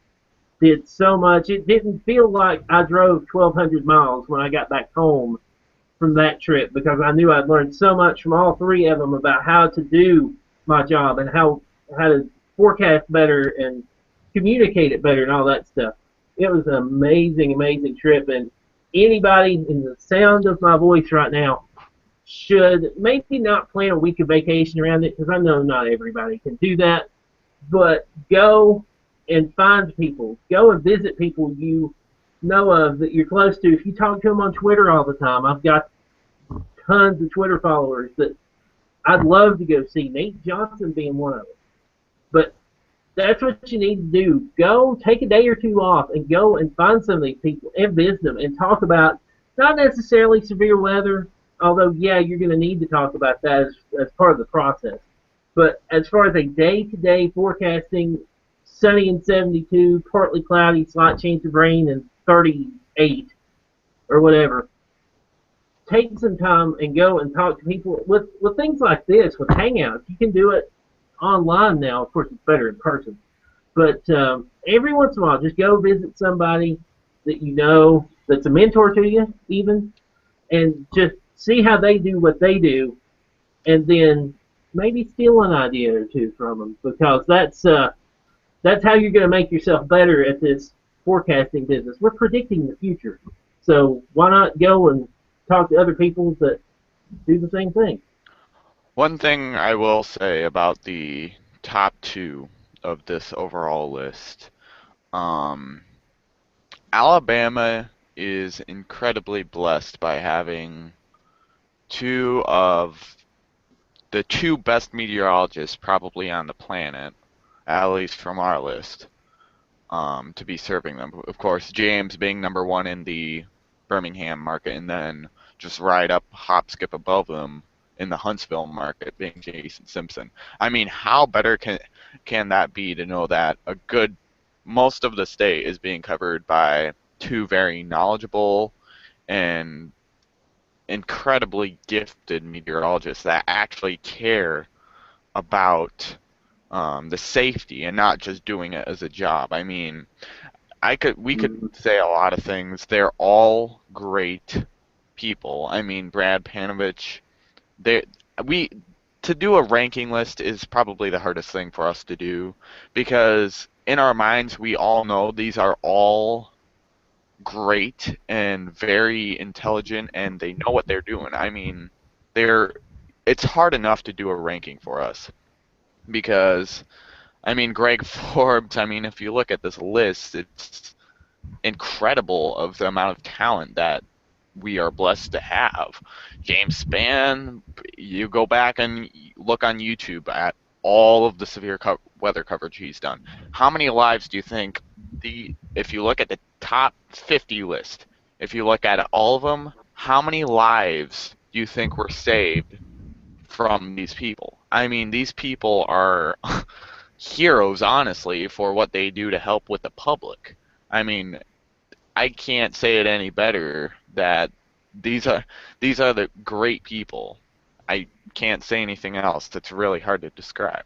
did so much. It didn't feel like I drove 1,200 miles when I got back home from that trip, because I knew I'd learned so much from all three of them about how to do my job and how to forecast better and communicate it better and all that stuff. It was an amazing, amazing trip, and anybody in the sound of my voice right now should maybe not plan a week of vacation around it, because I know not everybody can do that, but go and find people. Go and visit people you know of that you're close to. If you talk to them on Twitter all the time, I've got tons of Twitter followers that I'd love to go see, Nate Johnson being one of them. But that's what you need to do. Go take a day or two off and go and find some of these people and visit them and talk about not necessarily severe weather, although, yeah, you're going to need to talk about that as part of the process. But as far as a day-to-day forecasting, sunny and 72, partly cloudy, slight chance of rain, and 38 or whatever, take some time and go and talk to people with things like this, with Hangouts. You can do it online now. Of course, it's better in person. But every once in a while, just go visit somebody that you know that's a mentor to you, even, and just see how they do what they do, and then maybe steal an idea or two from them, because that's how you're going to make yourself better at this forecasting business. We're predicting the future, so why not go and talk to other people that do the same thing? One thing I will say about the top two of this overall list, um, Alabama is incredibly blessed by having two of the two best meteorologists probably on the planet, at least from our list, to be serving them. Of course, James being number one in the Birmingham market, and then just right up, hop, skip above them in the Huntsville market being Jason Simpson. I mean, how better can that be to know that a good most of the state is being covered by two very knowledgeable and incredibly gifted meteorologists that actually care about the safety and not just doing it as a job. I mean, we could say a lot of things. They're all great people. I mean, Brad Panovich. They we To do a ranking list is probably the hardest thing for us to do, because in our minds we all know these are all great and very intelligent and they know what they're doing. I mean, they're it's hard enough to do a ranking for us because I mean, Greg Forbes, I mean, if you look at this list, it's incredible of the amount of talent that we are blessed to have. James Spann, you go back and look on YouTube at all of the severe weather coverage he's done. How many lives do you think if you look at the top 50 list, if you look at all of them, how many lives do you think were saved from these people? I mean, these people are heroes, honestly, for what they do to help with the public. I mean, I can't say it any better that these are the great people. I can't say anything else. That's really hard to describe.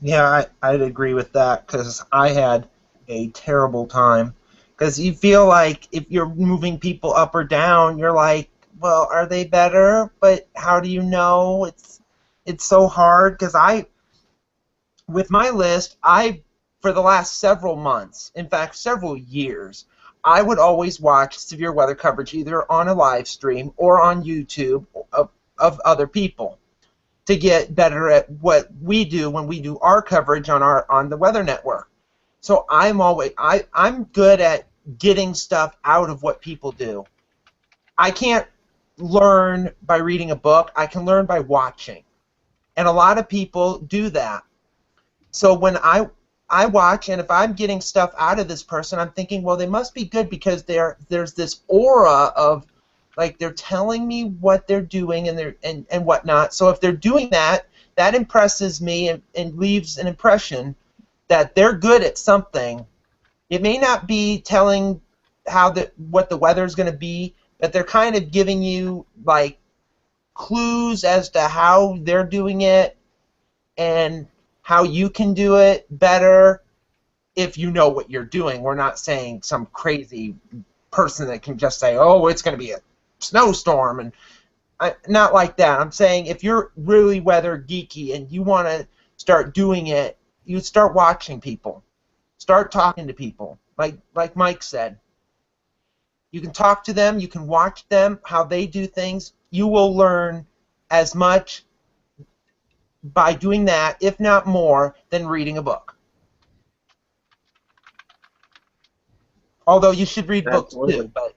Yeah, I'd agree with that because I had a terrible time. Because you feel like if you're moving people up or down, you're like, well, are they better? But how do you know? It's so hard because with my list, for the last several months, in fact, several years, I would always watch severe weather coverage either on a live stream or on YouTube of other people to get better at what we do when we do our coverage on the Weather Network. So I'm good at getting stuff out of what people do. I can't learn by reading a book. I can learn by watching. And a lot of people do that. So when I watch, and if I'm getting stuff out of this person, I'm thinking, well, they must be good because there's this aura of, like, they're telling me what they're doing and whatnot. So if they're doing that, that impresses me and leaves an impression that they're good at something. It may not be telling what the weather's going to be, but they're kind of giving you, like, clues as to how they're doing it and how you can do it better if you know what you're doing. We're not saying some crazy person that can just say, oh, it's going to be a snowstorm, and not like that. I'm saying if you're really weather geeky and you want to start doing it, you start watching people. Start talking to people. Like Mike said. You can talk to them, you can watch them, how they do things. You will learn as much by doing that, if not more, than reading a book. Although you should read books too, but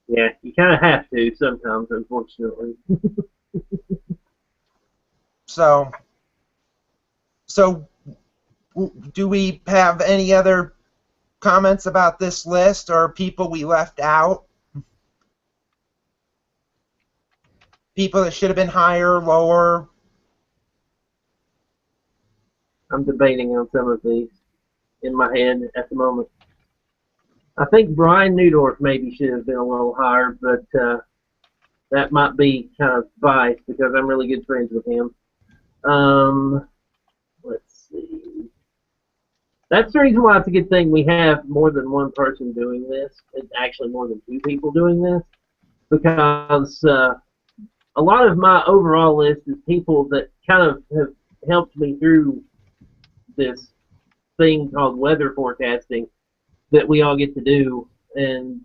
yeah, you kind of have to sometimes, unfortunately. So do we have any other comments about this list or people we left out? People that should have been higher, lower? I'm debating on some of these. in my head at the moment. I think Brian Newdorf maybe should have been a little higher, but that might be kind of biased because I'm really good friends with him. Let's see. That's the reason why it's a good thing we have more than one person doing this. It's actually more than two people doing this because a lot of my overall list is people that kind of have helped me through this thing called weather forecasting that we all get to do, and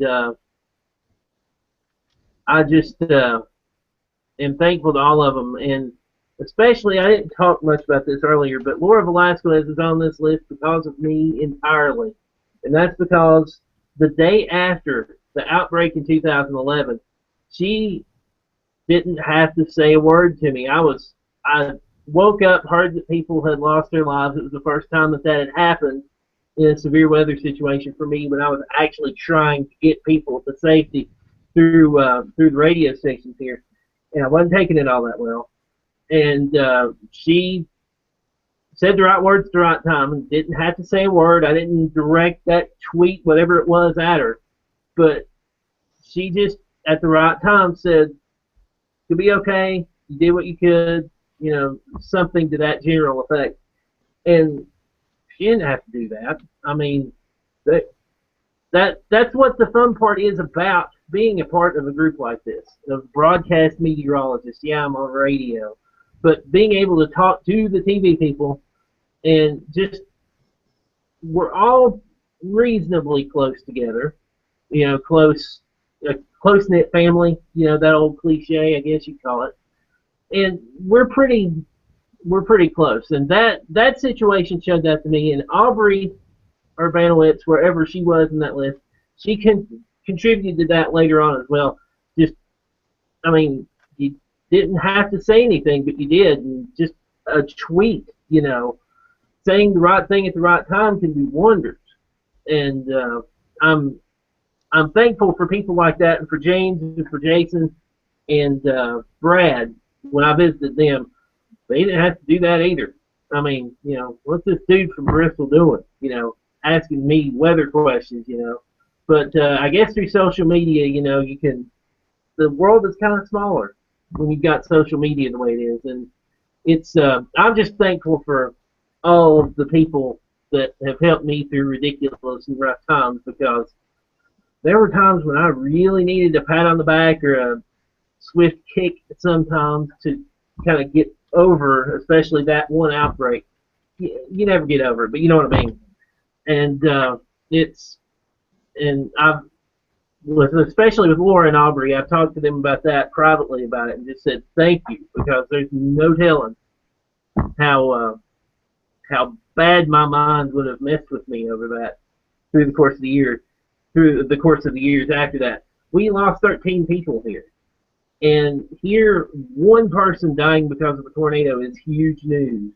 I just am thankful to all of them, and especially I didn't talk much about this earlier, but Laura Velasquez is on this list because of me entirely, and that's because the day after the outbreak in 2011, she didn't have to say a word to me. I woke up, heard that people had lost their lives. It was the first time that had happened in a severe weather situation for me when I was actually trying to get people to safety through the radio stations here, and I wasn't taking it all that well. And she said the right words at the right time and didn't have to say a word. I didn't direct that tweet, whatever it was, at her, but she just at the right time said, "You'll be okay. You did what you could." Something to that general effect. And she didn't have to do that. I mean, that's what the fun part is about being a part of a group like this, of broadcast meteorologists. Yeah, I'm on radio, but being able to talk to the TV people and just we're all reasonably close together. A close knit family. That old cliche, I guess you'd call it. And we're pretty close. And that situation showed that to me. And Aubrey Urbanowitz, wherever she was in that list, she contributed to that later on as well. Just, I mean, you didn't have to say anything, but you did. And just a tweet, saying the right thing at the right time can do wonders. And I'm thankful for people like that, and for James and for Jason and Brad. When I visited them, they didn't have to do that either. I mean, what's this dude from Bristol doing? Asking me weather questions. But I guess through social media, you can. The world is kind of smaller when you've got social media the way it is, and it's. I'm just thankful for all of the people that have helped me through ridiculous and rough times, because there were times when I really needed a pat on the back or a swift kick sometimes to kind of get over, especially that one outbreak. You never get over it, but you know what I mean. And especially with Laura and Aubrey, I've talked to them about that privately about it and just said thank you, because there's no telling how bad my mind would have messed with me over that through the course of the year. Through the course of the years after that, we lost 13 people here. And here, one person dying because of a tornado is huge news.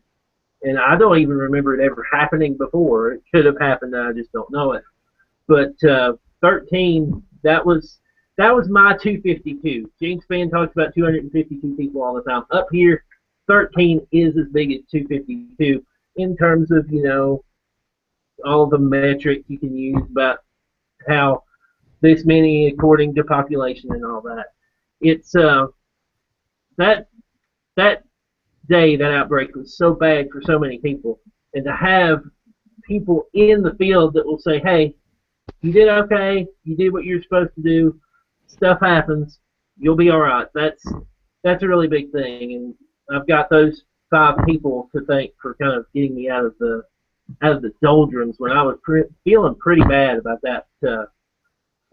And I don't even remember it ever happening before. It could have happened, I just don't know it. But 13, that was my 252. James Spann talks about 252 people all the time. Up here, 13 is as big as 252 in terms of, all the metrics you can use about how this many according to population and all that. It's that day, that outbreak was so bad for so many people, and to have people in the field that will say, "Hey, you did okay. You did what you're supposed to do. Stuff happens. You'll be all right." That's a really big thing, and I've got those 5 people to thank for kind of getting me out of the doldrums when I was feeling pretty bad about that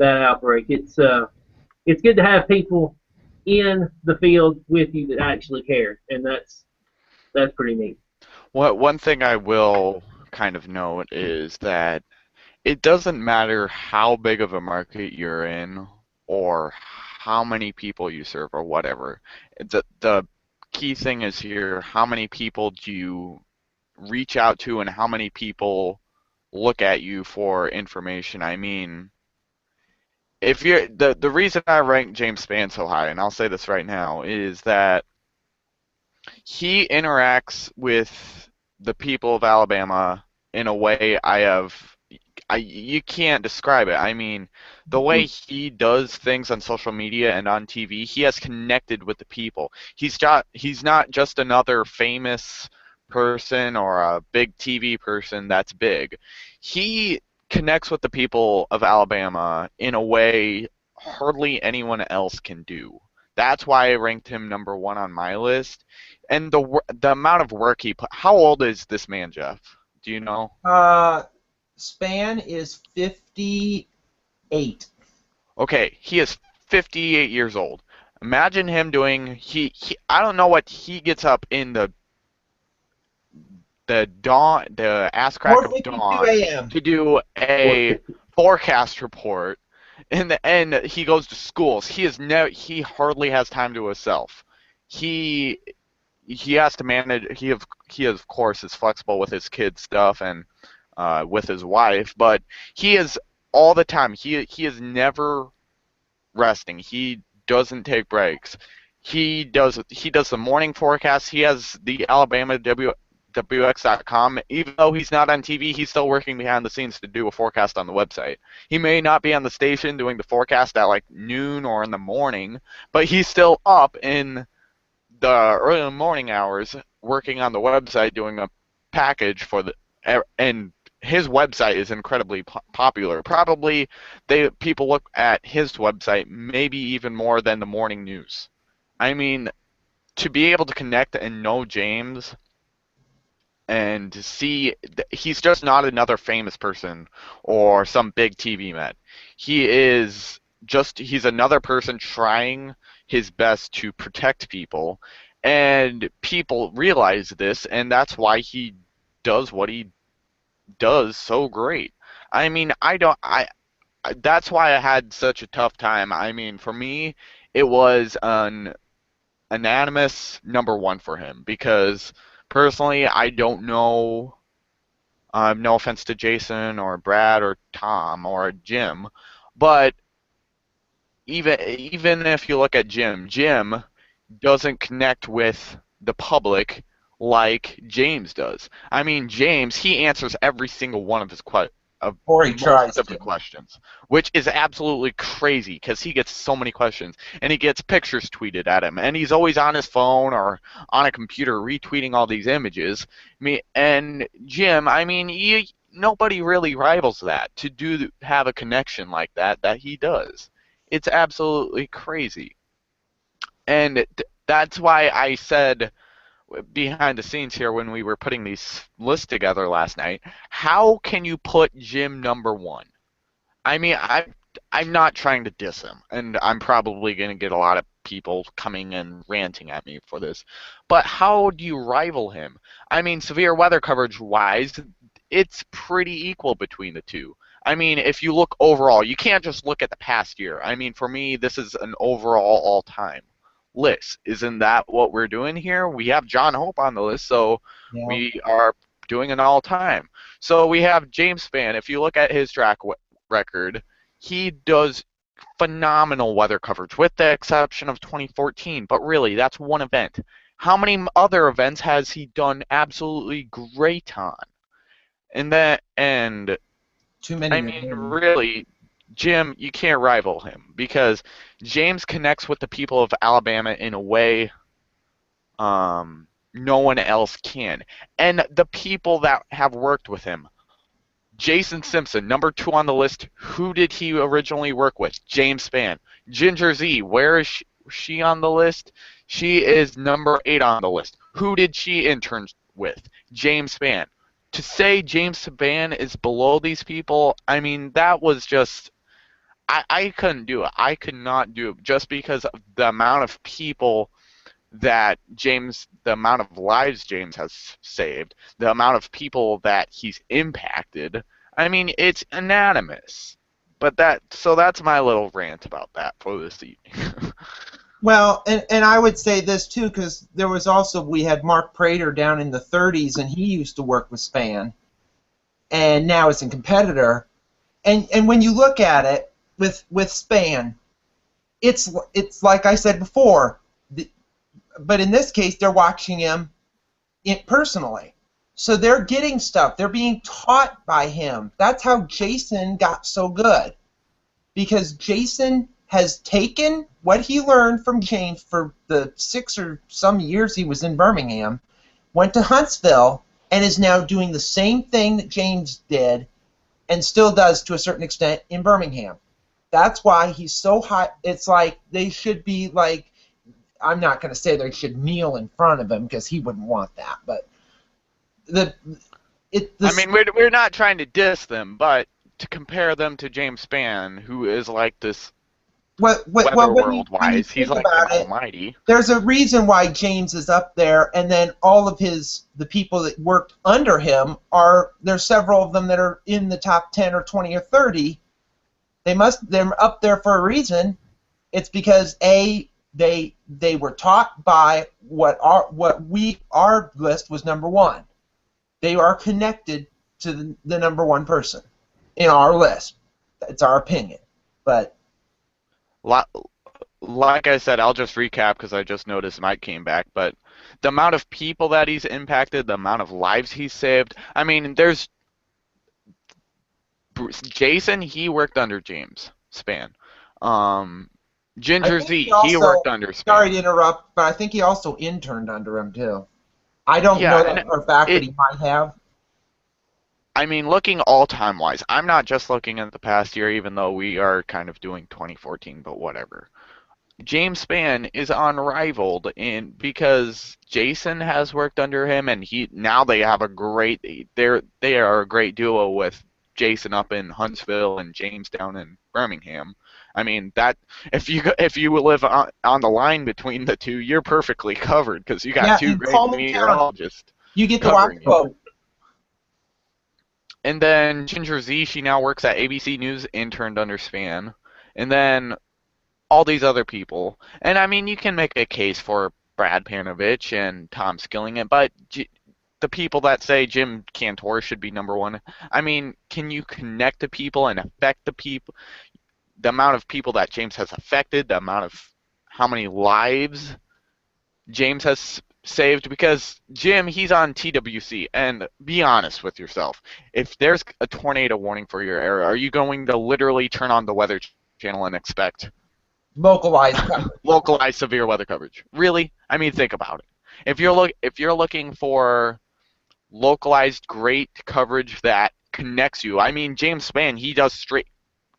outbreak. It's good to have people in the field with you that actually care, and that's pretty neat. One thing I will kind of note is that it doesn't matter how big of a market you're in or how many people you serve or whatever. The key thing is here, how many people do you reach out to and how many people look at you for information. I mean, if you're the reason I rank James Spann so high, and I'll say this right now, is that he interacts with the people of Alabama in a way you can't describe it. I mean, the way he does things on social media and on TV, he has connected with the people. He's not just another famous person or a big TV person that's big. He connects with the people of Alabama in a way hardly anyone else can do. That's why I ranked him number one on my list. And the amount of work he put. How old is this man, Jeff? Do you know? Span is 58. Okay, he is 58 years old. Imagine him doing I don't know what he gets up in the ass crack of 4:52 dawn a.m. to do a forecast report. In the end, he goes to schools. He hardly has time to himself. He has to manage. He of course is flexible with his kids stuff and with his wife, but he is all the time. He is never resting. He doesn't take breaks. He does the morning forecast. He has the Alabama WX.com. Even though he's not on TV, he's still working behind the scenes to do a forecast on the website. He may not be on the station doing the forecast at like noon or in the morning, but he's still up in the early morning hours working on the website doing a package for and his website is incredibly popular. Probably people look at his website maybe even more than the morning news. I mean, to be able to connect and know James and to see he's just not another famous person or some big TV man. He's another person trying his best to protect people, and people realize this, and that's why he does what he does so great. I mean, that's why I had such a tough time. I mean, for me, it was an unanimous number one for him because personally, I don't know. No offense to Jason or Brad or Tom or Jim, but even if you look at Jim doesn't connect with the public like James does. I mean, James, he answers every single one of Or he most tries of the to. questions, which is absolutely crazy because he gets so many questions and he gets pictures tweeted at him and he's always on his phone or on a computer retweeting all these images. And Jim, I mean, nobody really rivals that to have a connection like that he does. It's absolutely crazy. And that's why I said behind the scenes here when we were putting these lists together last night, how can you put Jim number one? I mean, I'm not trying to diss him, and I'm probably going to get a lot of people coming and ranting at me for this, but how do you rival him? I mean, severe weather coverage-wise, it's pretty equal between the two. I mean, if you look overall, you can't just look at the past year. I mean, for me, this is an overall all-time list. Isn't that what we're doing here? We have John Hope on the list, so Yeah. we are doing an all-time. So we have James Spann. If you look at his track record, he does phenomenal weather coverage, with the exception of 2014. But really, that's one event. How many other events has he done absolutely great on? And Too many I to mean, name. really, Jim, you can't rival him because James connects with the people of Alabama in a way no one else can. And the people that have worked with him, Jason Simpson, number 2 on the list. Who did he originally work with? James Spann. Ginger Z, where is she on the list? She is number 8 on the list. Who did she intern with? James Spann. To say James Spann is below these people, I mean, that was just... I couldn't do it. I could not do it just because of the amount of people the amount of lives James has saved, the amount of people that he's impacted. I mean, it's unanimous. But so that's my little rant about that for this evening. Well, and I would say this too, because we had Mark Prater down in the 30s, and he used to work with Spann, and now is a competitor. And when you look at it with Spann, it's like I said before, but in this case they're watching him personally. So they're getting stuff. They're being taught by him. That's how Jason got so good. Because Jason has taken what he learned from James for the 6 or some years he was in Birmingham, went to Huntsville, and is now doing the same thing that James did and still does to a certain extent in Birmingham. That's why he's so high. It's like they should be like, I'm not going to say they should kneel in front of him because he wouldn't want that, but I mean, we're not trying to diss them, but to compare them to James Spann, who is like this weather world-wise, he's like an almighty. There's a reason why James is up there, and then all of the people that worked under him there's several of them that are in the top 10 or 20 or 30. They're up there for a reason. It's because they were taught by our list was number one. They are connected to the number one person in our list. It's our opinion, but like I said, I'll just recap because I just noticed Mike came back. But the amount of people that he's impacted, the amount of lives he's saved. I mean, there's Jason. He worked under James Spann. Ginger Z, he worked under Spann. Sorry to interrupt, but I think he also interned under him too. I don't know that for a fact that he might have. I mean, looking all-time wise, I'm not just looking at the past year, even though we are kind of doing 2014, but whatever. James Spann is unrivaled because Jason has worked under him, and now they have they are a great duo with Jason up in Huntsville and James down in Birmingham. I mean, that if you live on the line between the two, you're perfectly covered because you got two great meteorologists. You get to watch both. And then Ginger Z, she now works at ABC News, interned under Spann. And then all these other people. And I mean, you can make a case for Brad Panovich and Tom Skilling, but the people that say Jim Cantor should be number one, I mean, can you connect the people and affect the people? The amount of people that James has affected, the amount of how many lives James has saved, because Jim, he's on TWC, and be honest with yourself. If there's a tornado warning for your area, are you going to literally turn on the Weather Channel and expect localized severe weather coverage? Really? I mean, think about it. If you're looking for localized great coverage that connects you, I mean, James Spann, he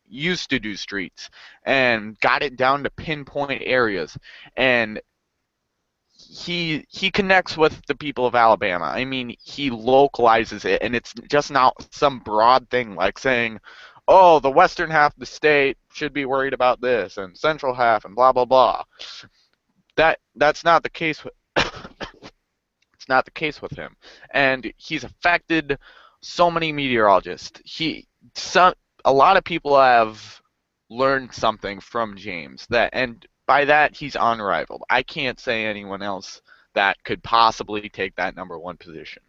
used to do streets and got it down to pinpoint areas, and he connects with the people of Alabama. I mean, he localizes it, and it's just not some broad thing like saying, oh, the western half of the state should be worried about this, and central half, and blah blah blah. That's not the case with it's not the case with him, and he's affected so many meteorologists. A lot of people have learned something from James, and by that he's unrivaled. I can't say anyone else that could possibly take that number one position.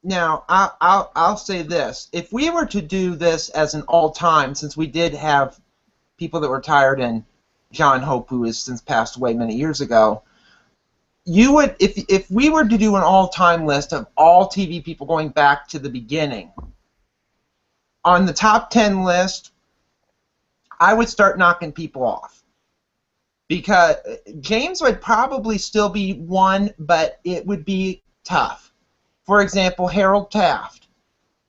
Now, I'll say this: if we were to do this as an all-time, since we did have people that were retired and John Hope, who has since passed away many years ago, you would, if we were to do an all-time list of all TV people going back to the beginning. On the top 10 list, I would start knocking people off. Because James would probably still be one, but it would be tough. For example, Harold Taft.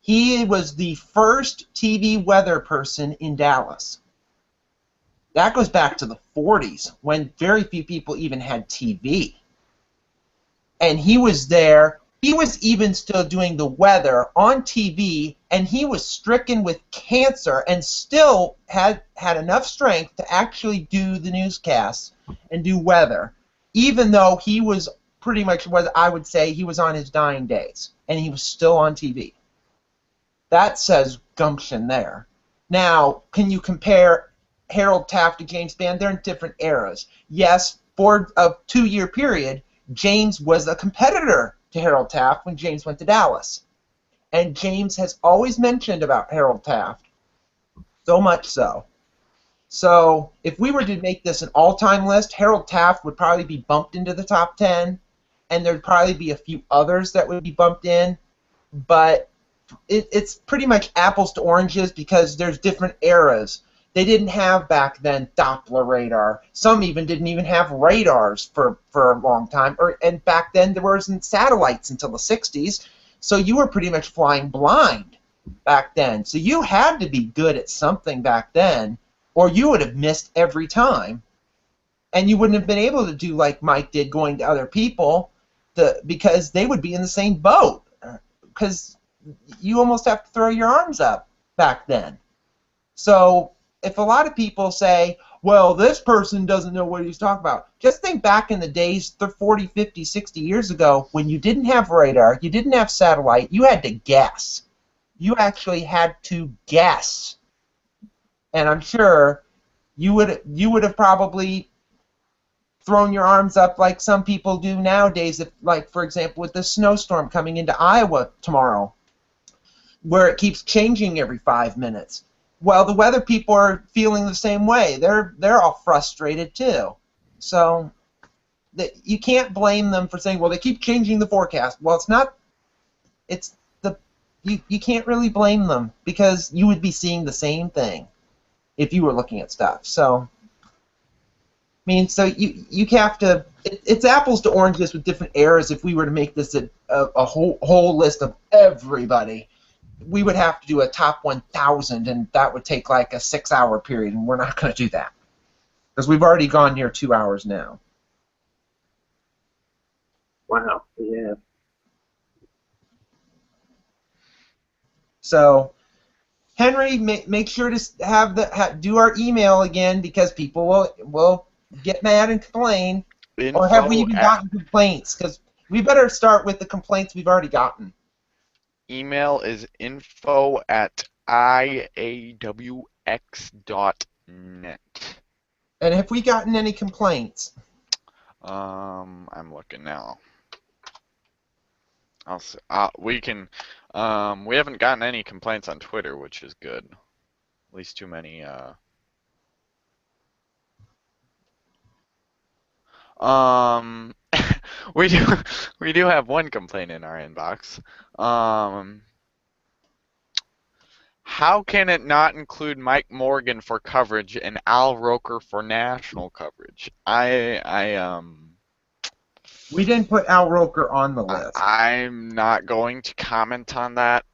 He was the first TV weather person in Dallas. That goes back to the 40s, when very few people even had TV. And he was there. He was even still doing the weather on TV, and he was stricken with cancer and still had enough strength to actually do the newscasts and do weather, even though he was pretty much what I would say he was on his dying days, and he was still on TV. That says gumption there. Now, can you compare Harold Taft to James Spann? They're in different eras. Yes, for a 2-year period, James was a competitor to Harold Taft when James went to Dallas. And James has always mentioned about Harold Taft, so much so. So if we were to make this an all-time list, Harold Taft would probably be bumped into the top 10. and there'd probably be a few others that would be bumped in, but it's pretty much apples to oranges because there's different eras. They didn't have back then Doppler radar. Some even didn't even have radars for a long time. And back then there wasn't satellites until the 60s, so you were pretty much flying blind back then. So you had to be good at something back then, or you would have missed every time. And you wouldn't have been able to do like Mike did, going to other people, because they would be in the same boat. Because you almost have to throw your arms up back then. So if a lot of people say, well, this person doesn't know what he's talking about, just think back in the days 40, 50, 60 years ago when you didn't have radar, you didn't have satellite, you had to guess. You actually had to guess. And I'm sure you would have probably thrown your arms up like some people do nowadays, if, like, for example, with the snowstorm coming into Iowa tomorrow, where it keeps changing every 5 minutes. Well, the weather people are feeling the same way. They're all frustrated too. So you can't blame them for saying, well, they keep changing the forecast. Well, it's not. It's you can't really blame them because you would be seeing the same thing if you were looking at stuff. So I mean, so you have to. It's apples to oranges with different eras. If we were to make this a whole list of everybody, we would have to do a top 1,000, and that would take like a 6-hour period, and we're not going to do that because we've already gone near 2 hours now. Wow. Yeah. So, Henry, make sure to have do our email again because people will get mad and complain. Or have we even gotten complaints? Because we better start with the complaints we've already gotten. Email is info@iawx.net. And have we gotten any complaints? I'm looking now. We can. We haven't gotten any complaints on Twitter, which is good. At least too many. We do have one complaint in our inbox. How can it not include Mike Morgan for coverage and Al Roker for national coverage? We didn't put Al Roker on the list. I'm not going to comment on that.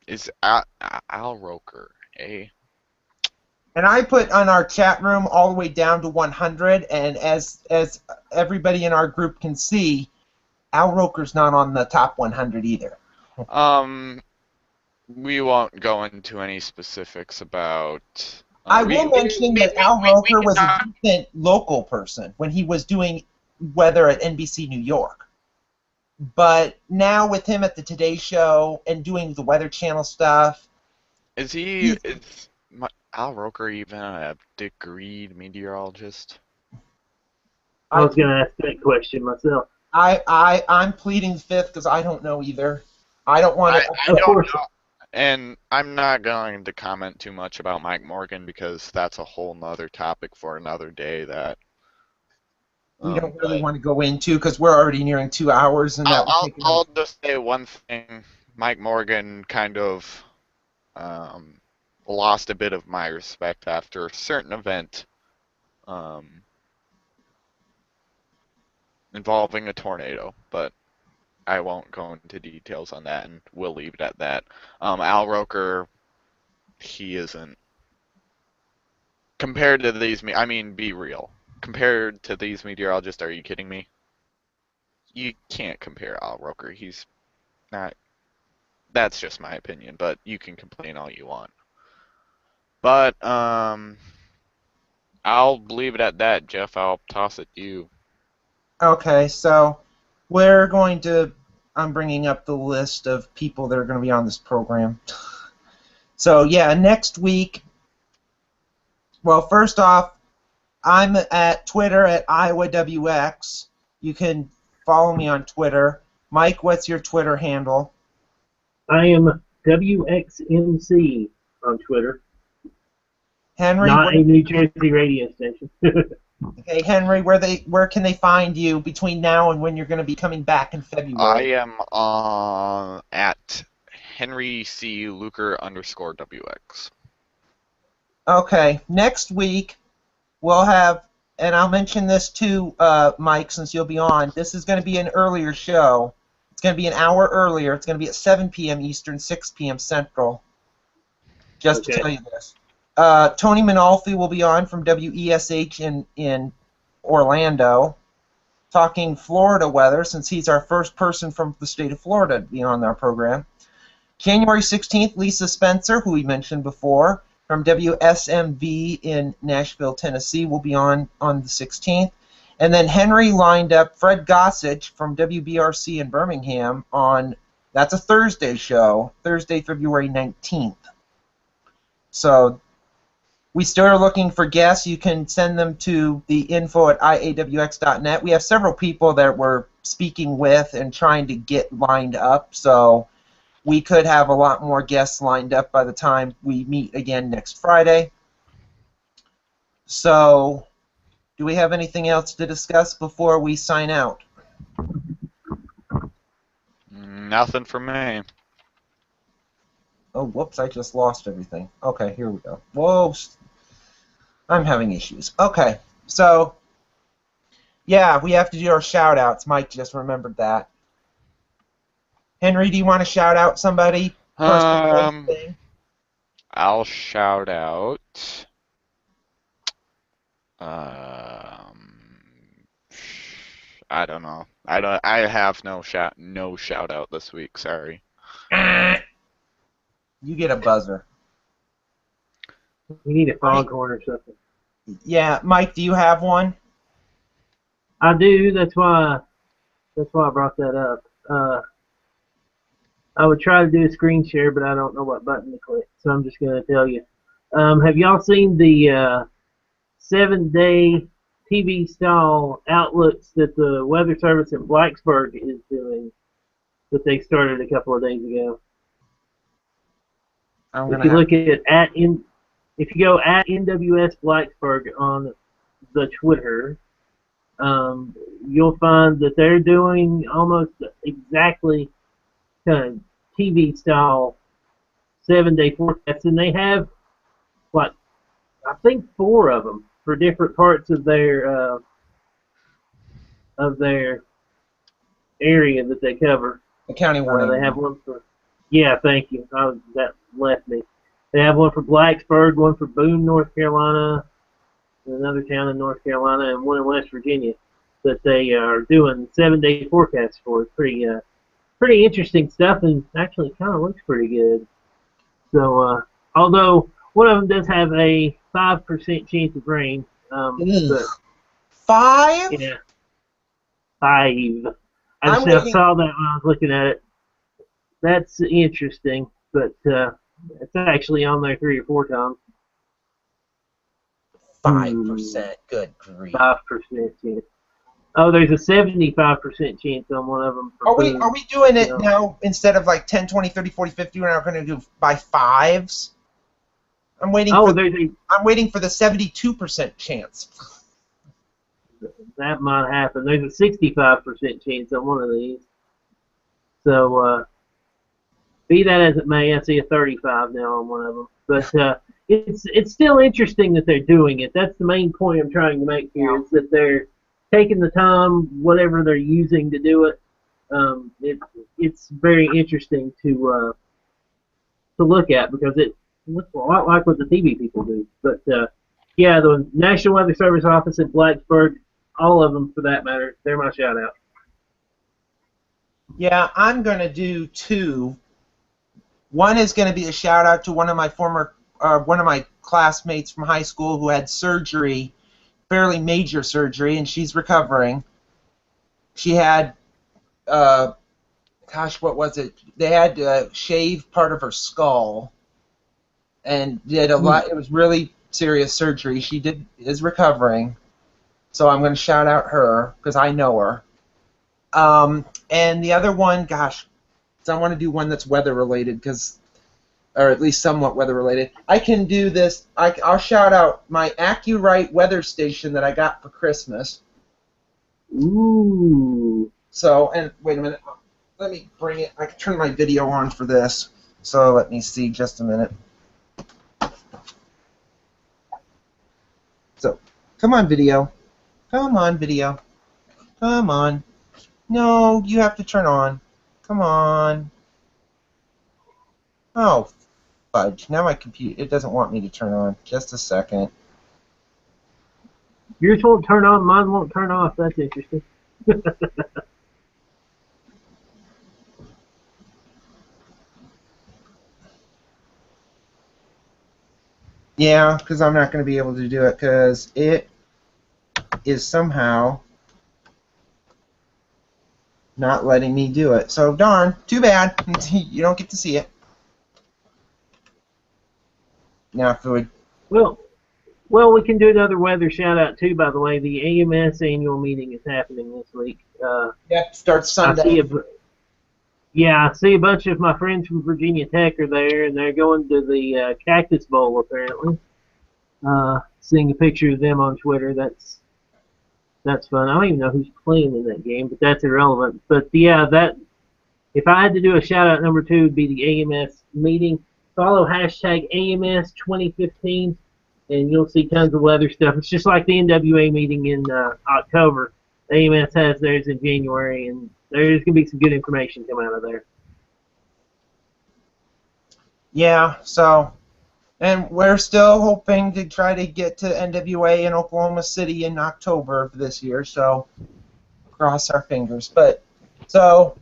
Is Al Roker a? And I put on our chat room all the way down to 100, and as everybody in our group can see, Al Roker's not on the top 100 either. We won't go into any specifics about. I will mention that Al Roker was a decent local person when he was doing weather at NBC New York. But now with him at the Today Show and doing the Weather Channel stuff, is Al Roker even a degreed meteorologist? I was going to ask that question myself. I'm pleading the fifth because I don't know either. I don't want to. I don't know. And I'm not going to comment too much about Mike Morgan because that's a whole nother topic for another day that we don't really want to go into because we're already nearing 2 hours. And I'll just say one thing. Mike Morgan kind of lost a bit of my respect after a certain event involving a tornado, but I won't go into details on that, and we'll leave it at that. Al Roker, he isn't. Compared to these, I mean, be real. Compared to these meteorologists, are you kidding me? You can't compare Al Roker. He's not. That's just my opinion, but you can complain all you want. But I'll leave it at that, Jeff. I'll toss it to you. Okay, so we're going to. I'm bringing up the list of people that are going to be on this program. So yeah, next week. Well, first off, I'm at Twitter at IowaWX. You can follow me on Twitter. Mike, what's your Twitter handle? I am WXMC on Twitter. Henry, not a New Jersey radio station. Okay, Henry, where can they find you between now and when you're going to be coming back in I February? am at Henry C. Luker _ WX. Okay, next week we'll have, and I'll mention this too, Mike, since you'll be on. This is going to be an earlier show. It's going to be an hour earlier. It's going to be at 7 p.m. Eastern, 6 p.m. Central. Just to Okay. tell you this. Tony Manolfi will be on from WESH in Orlando, talking Florida weather, since he's our first person from the state of Florida to be on our program. January 16th, Lisa Spencer, who we mentioned before, from WSMV in Nashville, Tennessee, will be on the 16th. And then Henry lined up Fred Gossage from WBRC in Birmingham that's a Thursday show, Thursday, February 19th. So we still are looking for guests. You can send them to the info@iawx.net. We have several people that we're speaking with and trying to get lined up, so we could have a lot more guests lined up by the time we meet again next Friday. So, do we have anything else to discuss before we sign out? Nothing for me. Oh, whoops, I just lost everything. Okay, here we go. Whoa, I'm having issues. Okay, so, yeah, we have to do our shout-outs. Mike just remembered that. Henry, do you want to shout out somebody? Um, I'll shout out. I don't know. I have no shout out this week. Sorry. You get a buzzer. You need a foghorn or something. Yeah, Mike, do you have one? I do. That's why I brought that up. I would try to do a screen share, but I don't know what button to click, so I'm just going to tell you. Have y'all seen the 7-day TV style outlooks that the Weather Service in Blacksburg is doing, that they started a couple of days ago? If you look at if you go at NWS Blacksburg on the Twitter, you'll find that they're doing almost exactly kind of TV style 7-day forecasts, and they have like I think 4 of them for different parts of their area that they cover. The county warning. They have one for thank you. That left me. They have one for Blacksburg, one for Boone, North Carolina, another town in North Carolina, and one in West Virginia that they are doing 7-day forecasts for. It's pretty interesting stuff, and actually kind of looks pretty good. So, although one of them does have a 5% chance of rain. But, 5? Yeah, 5. I saw that when I was looking at it. That's interesting, but it's actually on there 3 or 4 times. 5%. Good grief. 5% chance. Oh, there's a 75% chance on one of them. Are we doing it now instead of like 10, 20, 30, 40, 50? We're now going to do by 5s. I'm waiting. I'm waiting for the 72% chance. That might happen. There's a 65% chance on one of these. So, be that as it may, I see a 35 now on one of them. But it's still interesting that they're doing it. That's the main point I'm trying to make here, is that they're taking the time, whatever they're using to do it. It's very interesting to look at, because it looks a lot like what the TV people do. But yeah, the National Weather Service office in Blacksburg, all of them for that matter, they're my shout out. Yeah, I'm going to do 2. One is going to be a shout out to one of my classmates from high school who had surgery, fairly major surgery, and she's recovering. She had, what was it? They had to shave part of her skull, and did a lot. It was really serious surgery. She is recovering, so I'm going to shout out her because I know her. And the other one, I want to do one that's weather related because or at least somewhat weather related. I can do this. I'll shout out my AccuRite weather station that I got for Christmas. Ooh. So, and wait a minute. Let me bring it. I can turn my video on for this. So let me see just a minute. So, come on, video. Come on, video. Come on. No, you have to turn on. Come on. Oh, fudge. Now my computer, it doesn't want me to turn on. Just a second. Yours won't turn on, mine won't turn off. That's interesting. Yeah, because I'm not going to be able to do it because it is somehow not letting me do it. So darn, too bad. You don't get to see it. Now if it would... Well, we can do another weather shout out too. By the way, the AMS annual meeting is happening this week. Yeah, starts Sunday. I see a bunch of my friends from Virginia Tech are there, and they're going to the Cactus Bowl apparently. Seeing a picture of them on Twitter, that's fun. I don't even know who's playing in that game, but that's irrelevant. But yeah, that if I had to do a shout out number 2, it would be the AMS meeting. Follow hashtag AMS 2015, and you'll see tons of weather stuff. It's just like the NWA meeting in October. AMS has theirs in January, and there's going to be some good information come out of there. Yeah, so, and we're still hoping to try to get to NWA in Oklahoma City in October of this year, so cross our fingers. But, so,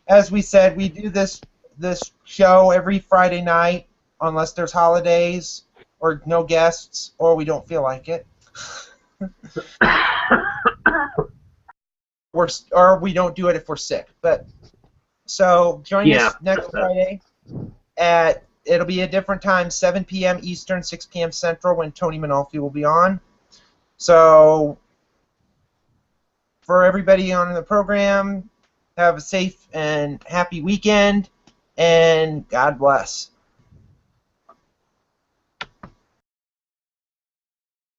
as we said, we do this show every Friday night, unless there's holidays, or no guests, or we don't feel like it. Or we don't do it if we're sick. But so join us next Friday it'll be a different time, 7 p.m. Eastern, 6 p.m. Central, when Tony Manolfi will be on. So for everybody on the program, have a safe and happy weekend, and God bless.